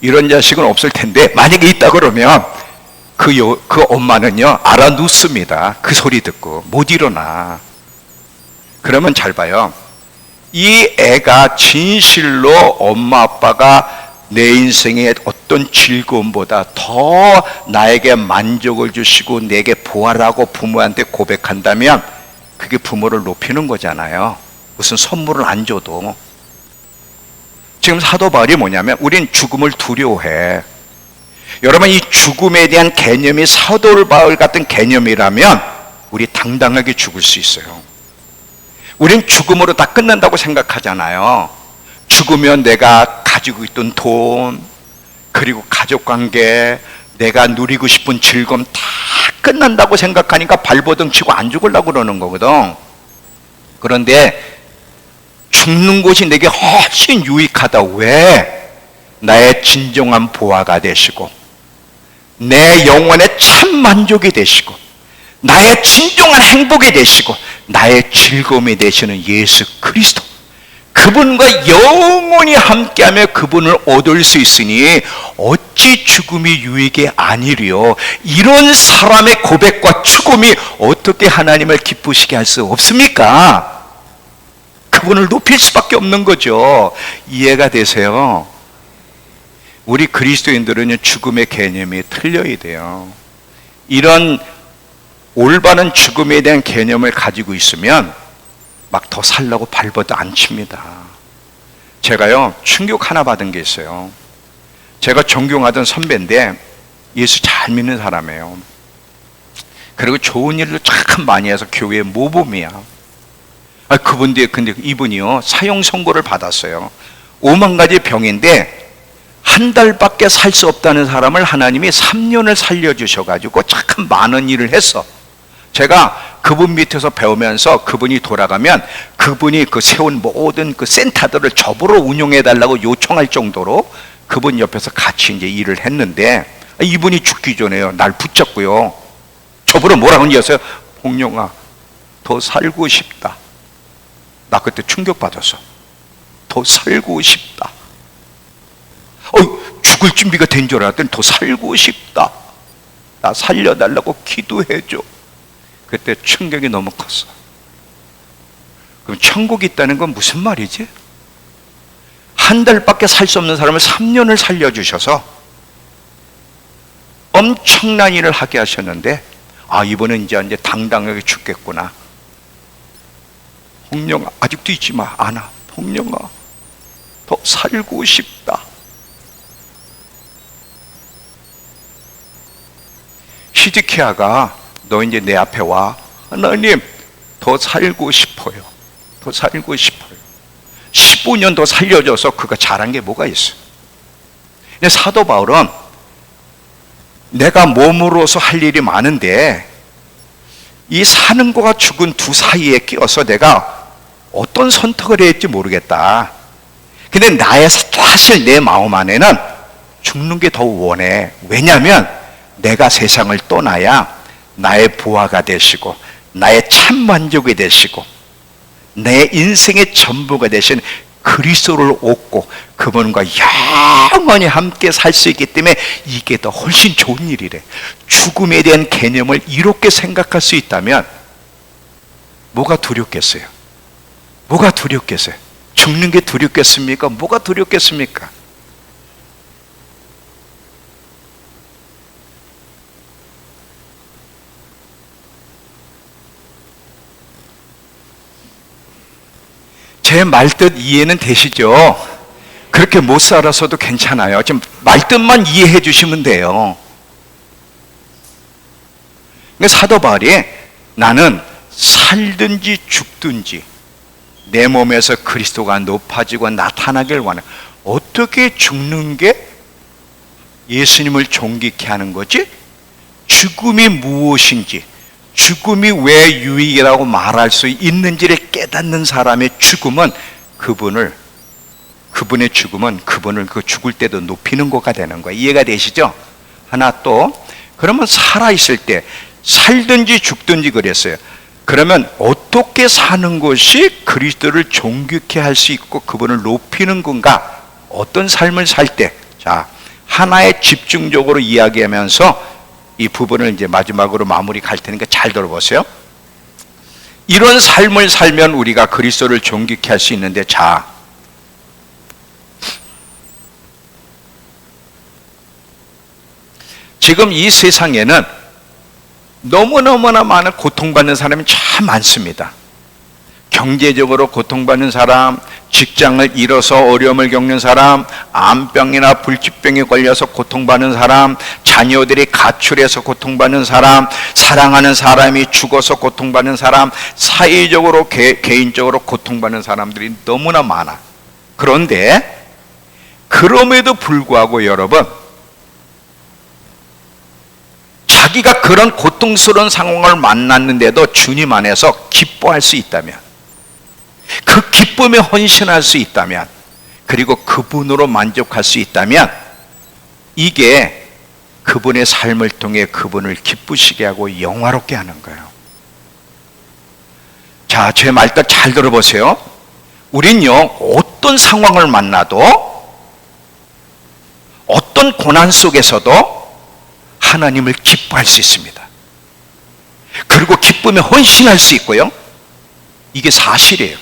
이런 자식은 없을 텐데 만약에 있다 그러면 그 엄마는요 알아눕습니다. 그 소리 듣고 못 일어나. 그러면 잘 봐요. 이 애가 진실로 엄마 아빠가 내 인생의 어떤 즐거움보다 더 나에게 만족을 주시고 내게 부하라고 부모한테 고백한다면 그게 부모를 높이는 거잖아요. 무슨 선물을 안 줘도. 지금 사도 바울이 뭐냐면 우린 죽음을 두려워해. 여러분, 이 죽음에 대한 개념이 사도 바울 같은 개념이라면 우리 당당하게 죽을 수 있어요. 우린 죽음으로 다 끝난다고 생각하잖아요. 죽으면 내가 가지고 있던 돈, 그리고 가족관계, 내가 누리고 싶은 즐거움 다 끝난다고 생각하니까 발버둥 치고 안 죽으려고 그러는 거거든. 그런데 죽는 곳이 내게 훨씬 유익하다. 왜? 나의 진정한 보화가 되시고 내 영혼의 참 만족이 되시고 나의 진정한 행복이 되시고 나의 즐거움이 되시는 예수 그리스도, 그분과 영원히 함께하며 그분을 얻을 수 있으니 어찌 죽음이 유익이 아니리요. 이런 사람의 고백과 죽음이 어떻게 하나님을 기쁘시게 할 수 없습니까? 그분을 높일 수밖에 없는 거죠. 이해가 되세요? 우리 그리스도인들은 죽음의 개념이 틀려야 돼요. 이런 올바른 죽음에 대한 개념을 가지고 있으면 막 더 살라고 발버둥 안 칩니다. 제가요 충격 하나 받은 게 있어요. 제가 존경하던 선배인데 예수 잘 믿는 사람이에요. 그리고 좋은 일도 참 많이 해서 교회 모범이야. 근데 이분이요 사형 선고를 받았어요. 5만 가지 병인데 한 달밖에 살 수 없다는 사람을 하나님이 3년을 살려주셔가지고 참 많은 일을 했어. 제가 그분 밑에서 배우면서 그분이 돌아가면 그분이 그 세운 모든 그 센터들을 저보러 운영해달라고 요청할 정도로 그분 옆에서 같이 이제 일을 했는데 이분이 죽기 전에요 날 붙잡고요 저보러 뭐라고 하셨어요? 홍룡아, 더 살고 싶다. 나 그때 충격받았어. 더 살고 싶다. 죽을 준비가 된 줄 알았더니 더 살고 싶다. 나 살려달라고 기도해줘. 그때 충격이 너무 컸어. 그럼 천국이 있다는 건 무슨 말이지? 한 달밖에 살 수 없는 사람을 3년을 살려주셔서 엄청난 일을 하게 하셨는데 이번엔 이제 당당하게 죽겠구나. 홍령아, 아직도 잊지 마. 안아. 홍령아, 더 살고 싶다. 히드키야가 너 이제 내 앞에 와. 하나님, 더 살고 싶어요. 더 살고 싶어요. 15년 더 살려줘서 그가 잘한 게 뭐가 있어? 근데 사도 바울은 내가 몸으로서 할 일이 많은데 이 사는 거가 죽은 두 사이에 끼어서 내가 어떤 선택을 해야 할지 모르겠다. 근데 사실 내 마음 안에는 죽는 게 더 원해. 왜냐하면 내가 세상을 떠나야 나의 부하가 되시고 나의 참 만족이 되시고 내 인생의 전부가 되신 그리스도를 얻고 그분과 영원히 함께 살 수 있기 때문에 이게 더 훨씬 좋은 일이래. 죽음에 대한 개념을 이렇게 생각할 수 있다면 뭐가 두렵겠어요? 뭐가 두렵겠어요? 죽는 게 두렵겠습니까? 뭐가 두렵겠습니까? 제 말뜻 이해는 되시죠? 그렇게 못 살아서도 괜찮아요. 지금 말뜻만 이해해 주시면 돼요. 사도 바울이 나는 살든지 죽든지 내 몸에서 그리스도가 높아지고 나타나길 원해. 어떻게 죽는 게 예수님을 존귀케 하는 거지? 죽음이 무엇인지, 죽음이 왜 유익이라고 말할 수 있는지를 깨닫는 사람의 죽음은 그분의 죽음은 그분을 그 죽을 때도 높이는 거가 되는 거예요. 이해가 되시죠? 하나 또, 그러면 살아있을 때 살든지 죽든지 그랬어요. 그러면 어떻게 사는 것이 그리스도를 존귀케 할 수 있고 그분을 높이는 건가? 어떤 삶을 살 때? 자, 하나에 집중적으로 이야기하면서 이 부분을 이제 마지막으로 마무리 갈 테니까 잘 들어보세요. 이런 삶을 살면 우리가 그리스도를 존귀케 할 수 있는데, 자, 지금 이 세상에는 너무너무나 많은 고통받는 사람이 참 많습니다. 경제적으로 고통받는 사람, 직장을 잃어서 어려움을 겪는 사람, 암병이나 불치병에 걸려서 고통받는 사람, 자녀들이 가출해서 고통받는 사람, 사랑하는 사람이 죽어서 고통받는 사람, 사회적으로 개인적으로 고통받는 사람들이 너무나 많아. 그런데 그럼에도 불구하고 여러분, 자기가 그런 고통스러운 상황을 만났는데도 주님 안에서 기뻐할 수 있다면, 그 기쁨에 헌신할 수 있다면, 그리고 그분으로 만족할 수 있다면, 이게 그분의 삶을 통해 그분을 기쁘시게 하고 영화롭게 하는 거예요. 자, 제 말들 잘 들어보세요. 우린요, 어떤 상황을 만나도, 어떤 고난 속에서도 하나님을 기뻐할 수 있습니다. 그리고 기쁨에 헌신할 수 있고요. 이게 사실이에요.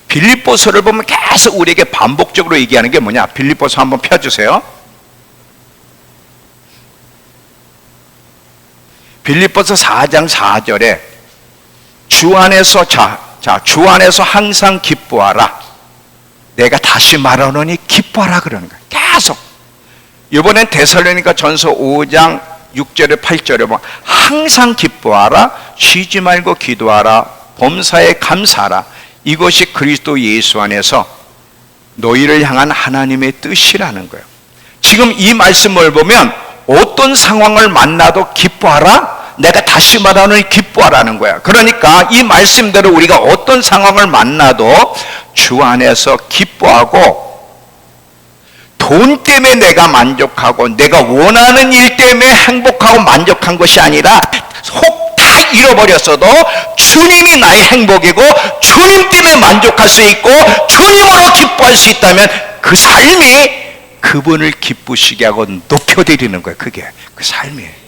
빌립보서를 보면 계속 우리에게 반복적으로 얘기하는 게 뭐냐? 빌립보서 한번 펴주세요. 빌립보서 4장 4절에 주 안에서 주 안에서 항상 기뻐하라. 내가 다시 말하노니 기뻐하라 그러는 거예요. 계속. 이번엔 데살로니가 전서 5장 6절에 8절에 보면 항상 기뻐하라, 쉬지 말고 기도하라, 범사에 감사하라. 이것이 그리스도 예수 안에서 너희를 향한 하나님의 뜻이라는 거예요. 지금 이 말씀을 보면 어떤 상황을 만나도 기뻐하라, 내가 다시 말하는 기뻐하라는 거야. 그러니까 이 말씀대로 우리가 어떤 상황을 만나도 주 안에서 기뻐하고, 돈 때문에 내가 만족하고 내가 원하는 일 때문에 행복하고 만족한 것이 아니라 혹 다 잃어버렸어도 주님이 나의 행복이고 주님 때문에 만족할 수 있고 주님으로 기뻐할 수 있다면 그 삶이 그분을 기쁘시게 하고 높여드리는 거예요. 그게 그 삶이에요.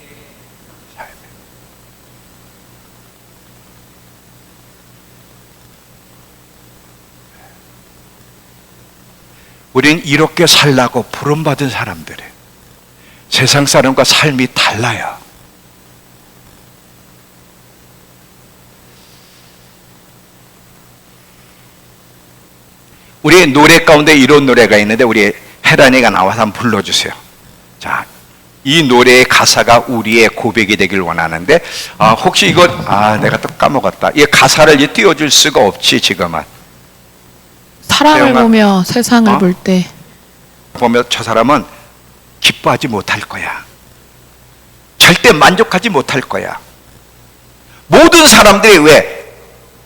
우린 이렇게 살라고 부름받은 사람들이에요. 세상 사람과 삶이 달라요. 우리 노래 가운데 이런 노래가 있는데 우리 혜란이가 나와서 한번 불러주세요. 자, 이 노래의 가사가 우리의 고백이 되길 원하는데, 혹시 이거 내가 또 까먹었다. 이 가사를 띄워줄 수가 없지 지금은. 사람을 보며 세상을 볼 때 보며 저 사람은 기뻐하지 못할 거야. 절대 만족하지 못할 거야. 모든 사람들이 왜?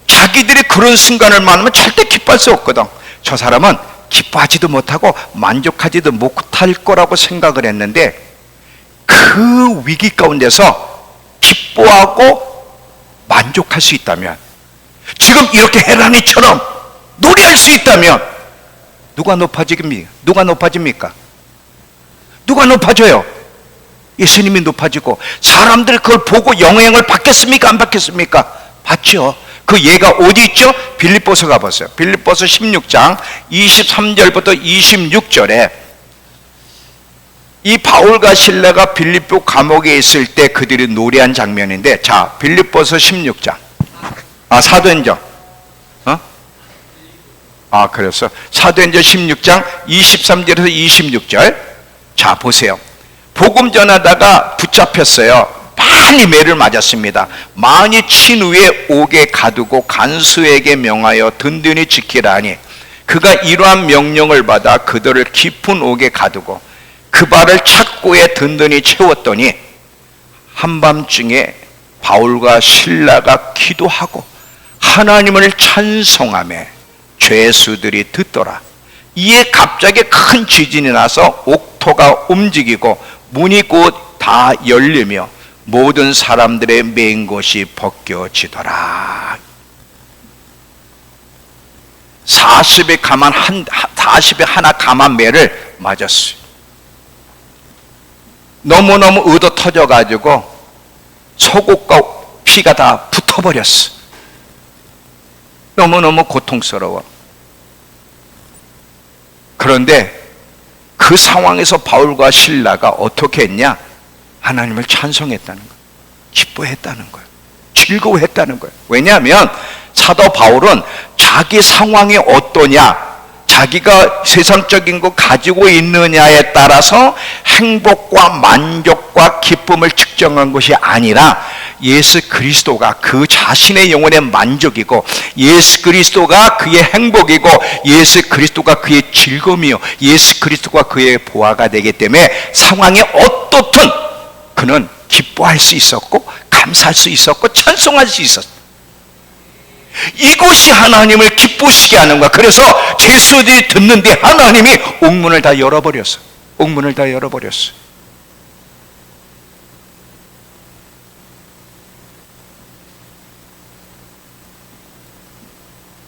자기들이 그런 순간을 만나면 절대 기뻐할 수 없거든. 저 사람은 기뻐하지도 못하고 만족하지도 못할 거라고 생각을 했는데, 그 위기 가운데서 기뻐하고 만족할 수 있다면, 지금 이렇게 혜란이처럼 노래할 수 있다면 누가 높아집니까? 누가 높아집니까? 누가 높아져요? 예수님이 높아지고, 사람들 그걸 보고 영향을 받겠습니까? 안 받겠습니까? 받죠. 그 예가 어디 있죠? 빌립보서 가보세요. 빌립보서 16장 23절부터 26절에 이 바울과 실라가 빌립보 감옥에 있을 때 그들이 노래한 장면인데, 자, 빌립보서 16장. 사도행전. 그래서 사도행전 16장 23절에서 26절. 자, 보세요. 복음 전하다가 붙잡혔어요. 빨리 매를 맞았습니다. 많이 친 후에 옥에 가두고 간수에게 명하여 든든히 지키라 하니 그가 이러한 명령을 받아 그들을 깊은 옥에 가두고 그 발을 착고에 든든히 채웠더니 한밤중에 바울과 실라가 기도하고 하나님을 찬송하며 죄수들이 듣더라. 이에 갑자기 큰 지진이 나서 옥토가 움직이고 문이 곧 다 열리며 모든 사람들의 맨 것이 벗겨지더라. 40에 하나 감한 매를 맞았어요. 너무너무 의도 터져가지고 속옷과 피가 다 붙어버렸어. 너무너무 고통스러워. 그런데 그 상황에서 바울과 실라가 어떻게 했냐? 하나님을 찬송했다는 거예요. 기뻐했다는 거예요. 즐거워했다는 거예요. 왜냐하면 사도 바울은 자기 상황이 어떠냐, 자기가 세상적인 거 가지고 있느냐에 따라서 행복과 만족과 기쁨을 측정한 것이 아니라 예수 그리스도가 그 자신의 영혼의 만족이고 예수 그리스도가 그의 행복이고 예수 그리스도가 그의 즐거움이요 예수 그리스도가 그의 보화가 되기 때문에 상황이 어떻든 그는 기뻐할 수 있었고 감사할 수 있었고 찬송할 수 있었어. 이것이 하나님을 기쁘시게 하는 거야. 그래서 죄수들이 듣는데 하나님이 옥문을 다 열어버렸어. 옥문을 다 열어버렸어.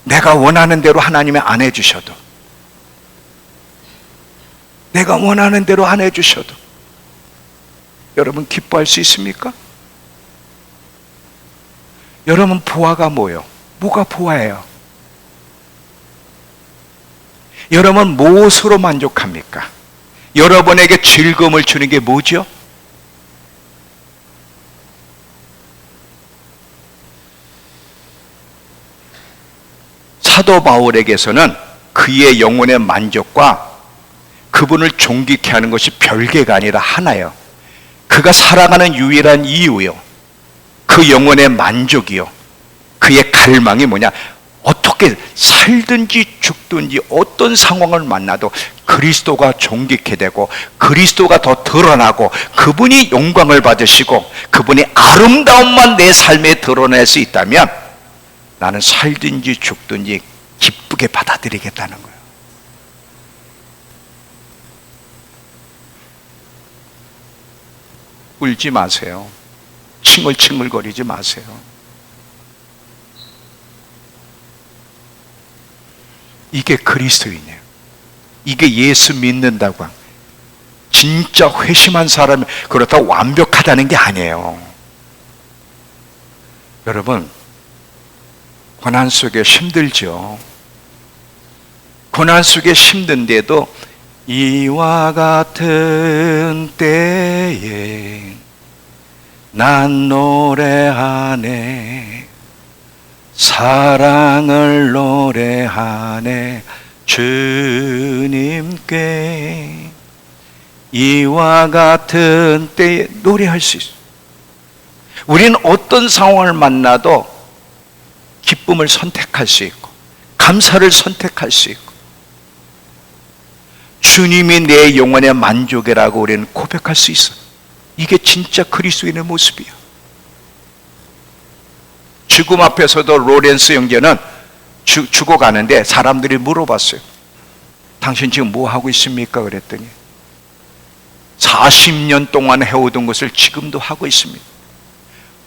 내가 원하는 대로 하나님이 안 해주셔도, 내가 원하는 대로 안 해주셔도 여러분 기뻐할 수 있습니까? 여러분 보화가 뭐예요? 뭐가 보화예요? 여러분 무엇으로 만족합니까? 여러분에게 즐거움을 주는 게 뭐죠? 사도 바울에게서는 그의 영혼의 만족과 그분을 존귀케 하는 것이 별개가 아니라 하나예요. 그가 살아가는 유일한 이유요, 그 영혼의 만족이요, 그의 갈망이 뭐냐? 어떻게 살든지 죽든지 어떤 상황을 만나도 그리스도가 존귀케 되고 그리스도가 더 드러나고 그분이 영광을 받으시고 그분의 아름다움만 내 삶에 드러낼 수 있다면 나는 살든지 죽든지 기쁘게 받아들이겠다는 거예요. 울지 마세요. 칭얼칭얼거리지 마세요. 이게 그리스도인이에요. 이게 예수 믿는다고 진짜 회심한 사람이 그렇다고 완벽하다는 게 아니에요. 여러분, 고난 속에 힘들죠. 고난 속에 힘든데도 이와 같은 때에 난 노래하네, 사랑을 노래하네, 주님께. 이와 같은 때에 노래할 수 있어요. 우리는 어떤 상황을 만나도 기쁨을 선택할 수 있고 감사를 선택할 수 있고 주님이 내 영혼의 만족이라고 우리는 고백할 수 있어요. 이게 진짜 그리스도인의 모습이에요. 죽음 앞에서도 로렌스 형제는 죽어가는데 사람들이 물어봤어요. 당신 지금 뭐 하고 있습니까? 그랬더니 40년 동안 해오던 것을 지금도 하고 있습니다.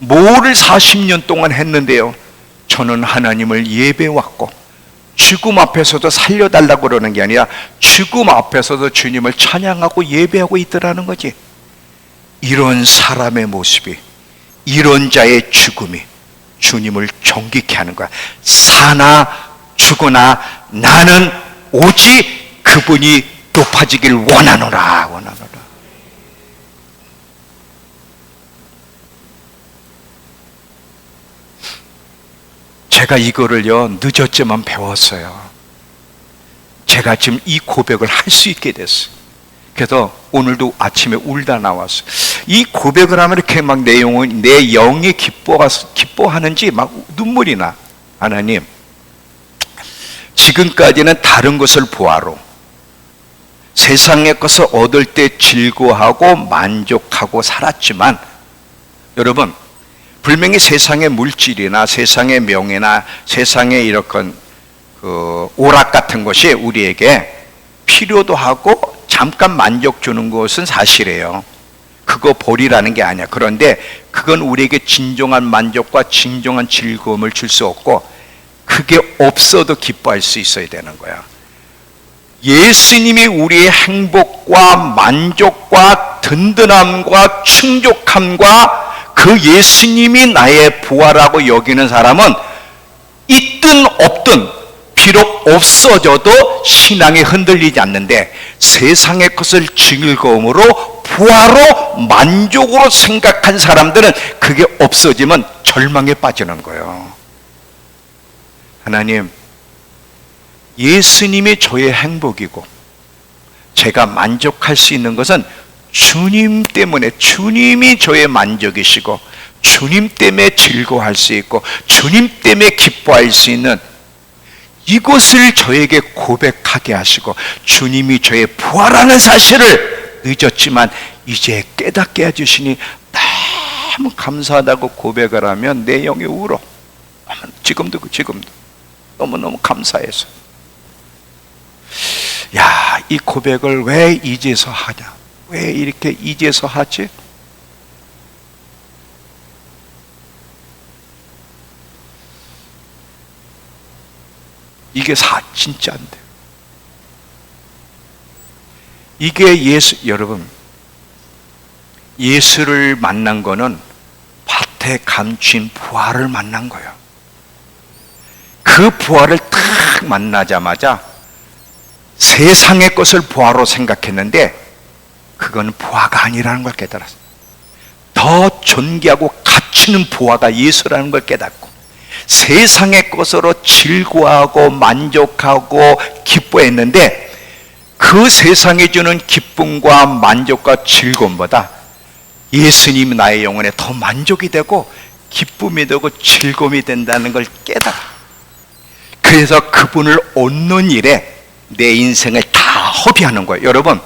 뭐를 40년 동안 했는데요? 저는 하나님을 예배해왔고 죽음 앞에서도 살려달라고 그러는 게 아니라 죽음 앞에서도 주님을 찬양하고 예배하고 있더라는 거지. 이런 사람의 모습이, 이런 자의 죽음이 주님을 존귀케 하는 거야. 사나 죽으나 나는 오직 그분이 높아지길 원하노라. 제가 이거를요 늦었지만 배웠어요. 제가 지금 이 고백을 할 수 있게 됐어요. 그래서 오늘도 아침에 울다 나왔어요. 이 고백을 하면 이렇게 막 내 영이 기뻐하는지 막 눈물이 나. 하나님, 지금까지는 다른 것을 보아로 세상의 것을 얻을 때 즐거워하고 만족하고 살았지만, 여러분, 분명히 세상의 물질이나 세상의 명예나 세상의 이런 오락 같은 것이 우리에게 필요도 하고 잠깐 만족 주는 것은 사실이에요. 그거 버리라는 게 아니야. 그런데 그건 우리에게 진정한 만족과 진정한 즐거움을 줄 수 없고, 그게 없어도 기뻐할 수 있어야 되는 거야. 예수님이 우리의 행복과 만족과 든든함과 충족함과 그 예수님이 나의 부활하고 여기는 사람은 있든 없든 비록 없어져도 신앙이 흔들리지 않는데, 세상의 것을 즐거움으로 부활로 만족으로 생각한 사람들은 그게 없어지면 절망에 빠지는 거예요. 하나님, 예수님이 저의 행복이고 제가 만족할 수 있는 것은 주님 때문에, 주님이 저의 만족이시고 주님 때문에 즐거워할 수 있고 주님 때문에 기뻐할 수 있는 이것을 저에게 고백하게 하시고, 주님이 저의 부활하는 사실을 늦었지만 이제 깨닫게 해주시니 너무 감사하다고 고백을 하면 내 영이 울어. 지금도 너무너무 감사해서. 야, 이 고백을 왜 이제서 하냐? 왜 이렇게 이제서 하지? 이게 진짜인데. 이게 여러분, 예수를 만난 거는 밭에 감춘 부활을 만난 거예요. 그 부활을 딱 만나자마자 세상의 것을 부활로 생각했는데 그건 부활가 아니라는 걸 깨달았어요. 더 존귀하고 가치 있는 부활가 예수라는 걸 깨닫고, 세상의 것으로 즐거워하고 만족하고 기뻐했는데 그 세상이 주는 기쁨과 만족과 즐거움보다 예수님이 나의 영혼에 더 만족이 되고 기쁨이 되고 즐거움이 된다는 걸 깨달아. 그래서 그분을 얻는 일에 내 인생을 다 허비하는 거예요. 여러분,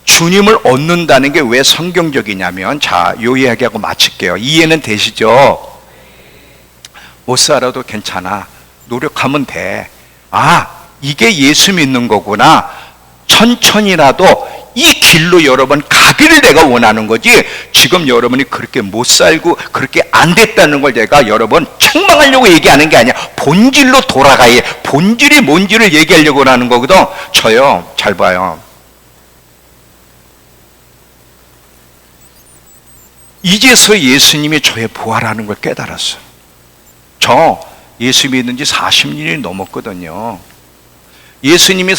주님을 얻는다는 게 왜 성경적이냐면, 자, 요 이야기하고 마칠게요. 이해는 되시죠? 못 살아도 괜찮아. 노력하면 돼. 아, 이게 예수 믿는 거구나. 천천히라도 이 길로 여러분 가기를 내가 원하는 거지, 지금 여러분이 그렇게 못 살고 그렇게 안 됐다는 걸 내가 여러분 책망하려고 얘기하는 게 아니야. 본질로 돌아가야 해. 본질이 뭔지를 얘기하려고 하는 거거든. 저요, 잘 봐요. 이제서 예수님이 저의 부활하는 걸 깨달았어. 저 예수 믿은 지 40년이 넘었거든요. 예수님이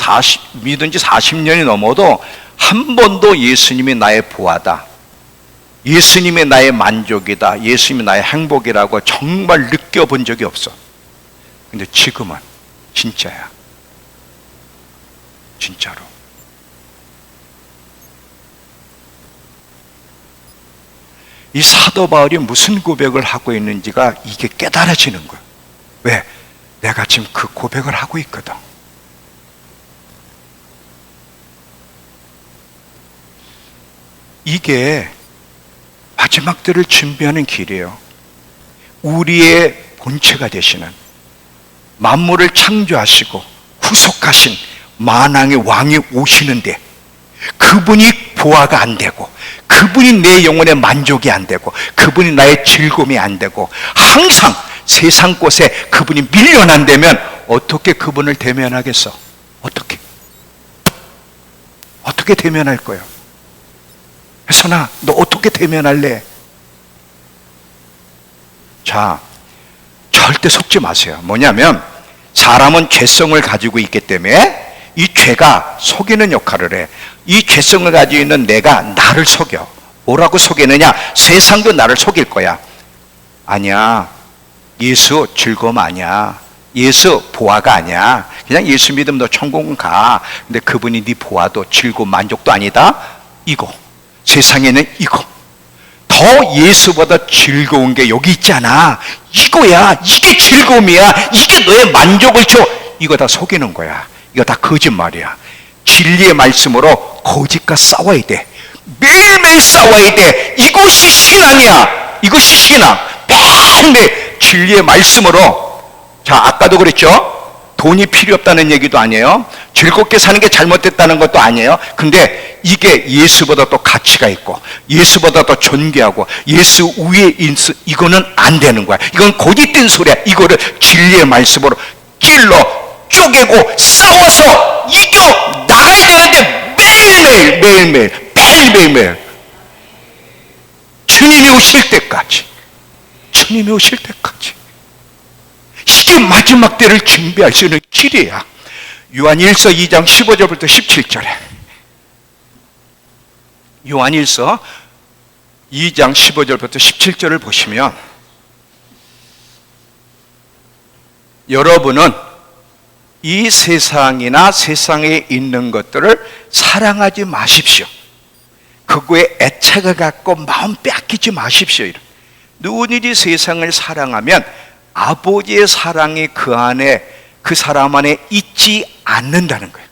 믿은 지 40년이 넘어도 한 번도 예수님이 나의 부하다, 예수님이 나의 만족이다, 예수님이 나의 행복이라고 정말 느껴본 적이 없어. 근데 지금은 진짜야. 진짜로. 이 사도 바울이 무슨 고백을 하고 있는지가 이게 깨달아지는 거야. 왜? 내가 지금 그 고백을 하고 있거든. 이게 마지막 때를 준비하는 길이에요. 우리의 본체가 되시는, 만물을 창조하시고 후속하신 만왕의 왕이 오시는데 그분이 부하가 안 되고, 그분이 내 영혼의 만족이 안 되고, 그분이 나의 즐거움이 안 되고, 항상 세상 곳에 그분이 밀려난다면 어떻게 그분을 대면하겠어? 어떻게 대면할 거예요? 혜선아, 너 어떻게 대면할래? 자, 절대 속지 마세요. 뭐냐면, 사람은 죄성을 가지고 있기 때문에 이 죄가 속이는 역할을 해. 이 죄성을 가지고 있는 내가 나를 속여. 뭐라고 속이느냐? 세상도 나를 속일 거야. 아니야, 예수 즐거움 아니야, 예수 보아가 아니야, 그냥 예수 믿으면 너 천국은 가. 근데 그분이 네 보아도 즐거움 만족도 아니다. 이거 세상에는 이거 더 예수보다 즐거운 게 여기 있잖아. 이거야. 이게 즐거움이야. 이게 너의 만족을 줘. 이거 다 속이는 거야. 이거 다 거짓말이야. 진리의 말씀으로 거짓과 싸워야 돼. 매일매일 싸워야 돼. 이것이 신앙이야. 이것이 신앙. 매일매일 진리의 말씀으로. 자, 아까도 그랬죠? 돈이 필요 없다는 얘기도 아니에요. 즐겁게 사는 게 잘못됐다는 것도 아니에요. 근데 이게 예수보다 또 가치가 있고 예수보다 더 존귀하고 예수 위에 있어. 이거는 안 되는 거야. 이건 거짓된 소리야. 이거를 진리의 말씀으로 찔러 쪼개고 싸워서 이겨 나가야 되는데 매일매일 주님이 오실 때까지 이게 마지막 때를 준비할 수 있는 길이야. 요한일서 2장 15절부터 17절에 요한일서 2장 15절부터 17절을 보시면 여러분은 이 세상이나 세상에 있는 것들을 사랑하지 마십시오. 그거에 애착을 갖고 마음 빼앗기지 마십시오. 누구든지 세상을 사랑하면 아버지의 사랑이 그 안에 그 사람 안에 있지 않는다는 거예요.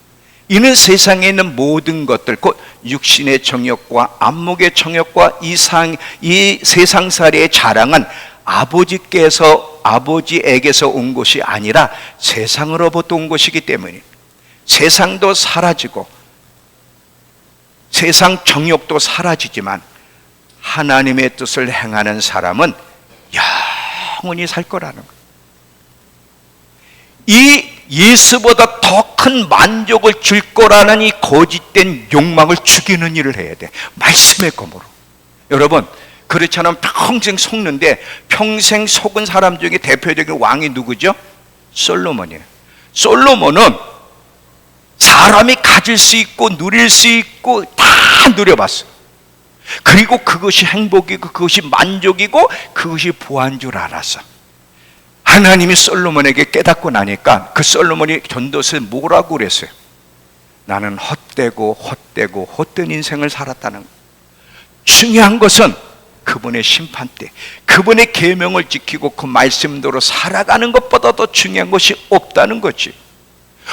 이는 세상에 있는 모든 것들 곧 육신의 정욕과 안목의 정욕과 이 세상살이의 자랑은 아버지에게서 온 것이 아니라 세상으로부터 온 것이기 때문에 세상도 사라지고 세상 정욕도 사라지지만 하나님의 뜻을 행하는 사람은 영원히 살 거라는 거예요. 이 예수보다 더 큰 만족을 줄 거라는 이 거짓된 욕망을 죽이는 일을 해야 돼. 말씀의 검으로. 여러분, 그렇지 않으면 평생 속는데 평생 속은 사람 중에 대표적인 왕이 누구죠? 솔로몬이에요. 솔로몬은 사람이 가질 수 있고 누릴 수 있고 다 누려봤어. 그리고 그것이 행복이고 그것이 만족이고 그것이 보안 줄 알았어. 하나님이 솔로몬에게 깨닫고 나니까 그 솔로몬이 전도서에 뭐라고 그랬어요? 나는 헛된 인생을 살았다는 거예요. 중요한 것은 그분의 심판 때 그분의 계명을 지키고 그 말씀대로 살아가는 것보다 더 중요한 것이 없다는 거지.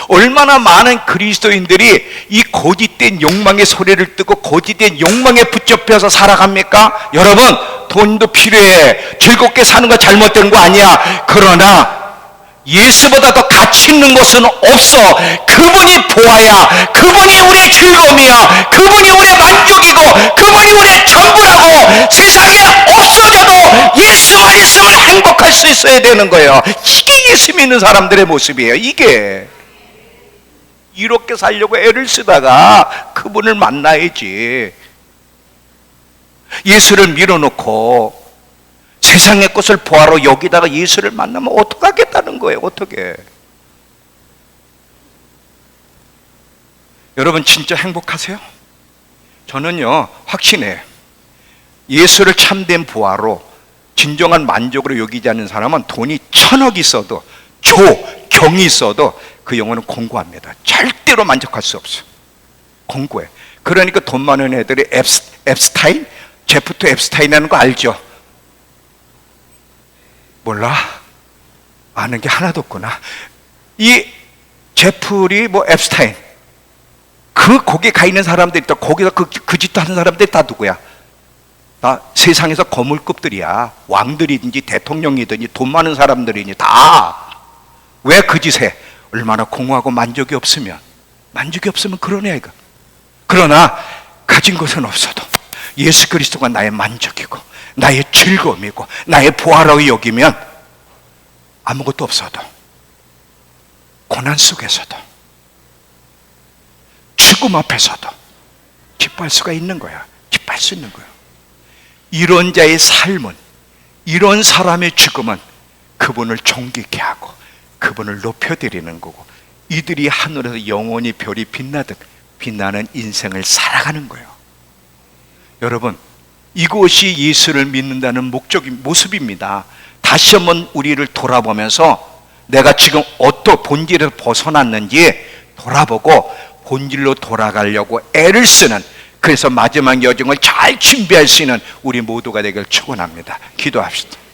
얼마나 많은 그리스도인들이 이 거짓된 욕망의 소리를 듣고 거짓된 욕망에 붙잡혀서 살아갑니까? 여러분, 돈도 필요해. 즐겁게 사는 거 잘못된 거 아니야. 그러나 예수보다 더 가치 있는 것은 없어. 그분이 보아야. 그분이 우리의 즐거움이야. 그분이 우리의 만족이고 그분이 우리의 전부라고. 세상에 없어져도 예수만 있으면 행복할 수 있어야 되는 거예요. 이게 예수 믿는 사람들의 모습이에요. 이게 이렇게 살려고 애를 쓰다가 그분을 만나야지. 예수를 밀어놓고 세상의 것을 보아로 여기다가 예수를 만나면 어떡하겠다는 거예요. 어떻게? 여러분 진짜 행복하세요? 저는요 확신해요. 예수를 참된 보아로 진정한 만족으로 여기지 않는 사람은 돈이 1000억 있어도 경이 있어도 그 영혼은 공고합니다. 절대로 만족할 수 없어. 공고해. 그러니까 돈 많은 애들이 앱스타인? 제프트 앱스타인이라는 거 알죠? 몰라? 아는 게 하나도 없구나. 이 제프리 앱스타인 거기 가 있는 사람들이 또 거기서 그 짓도 하는 사람들이 다 누구야? 다 세상에서 거물급들이야. 왕들이든지 대통령이든지 돈 많은 사람들이니 다. 왜 그 짓에? 얼마나 공허하고 만족이 없으면 그런 애가. 그러나 가진 것은 없어도 예수 그리스도가 나의 만족이고 나의 즐거움이고 나의 보아라고 여기면 아무것도 없어도 고난 속에서도 죽음 앞에서도 기뻐할 수가 있는 거야. 기뻐할 수 있는 거야. 이런 자의 삶은, 이런 사람의 죽음은 그분을 존귀케 하고 그분을 높여드리는 거고, 이들이 하늘에서 영원히 별이 빛나듯 빛나는 인생을 살아가는 거예요. 여러분, 이것이 예수를 믿는다는 모습입니다. 다시 한번 우리를 돌아보면서 내가 지금 어떤 본질에서 벗어났는지 돌아보고 본질로 돌아가려고 애를 쓰는, 그래서 마지막 여정을 잘 준비할 수 있는 우리 모두가 되길 축원합니다. 기도합시다.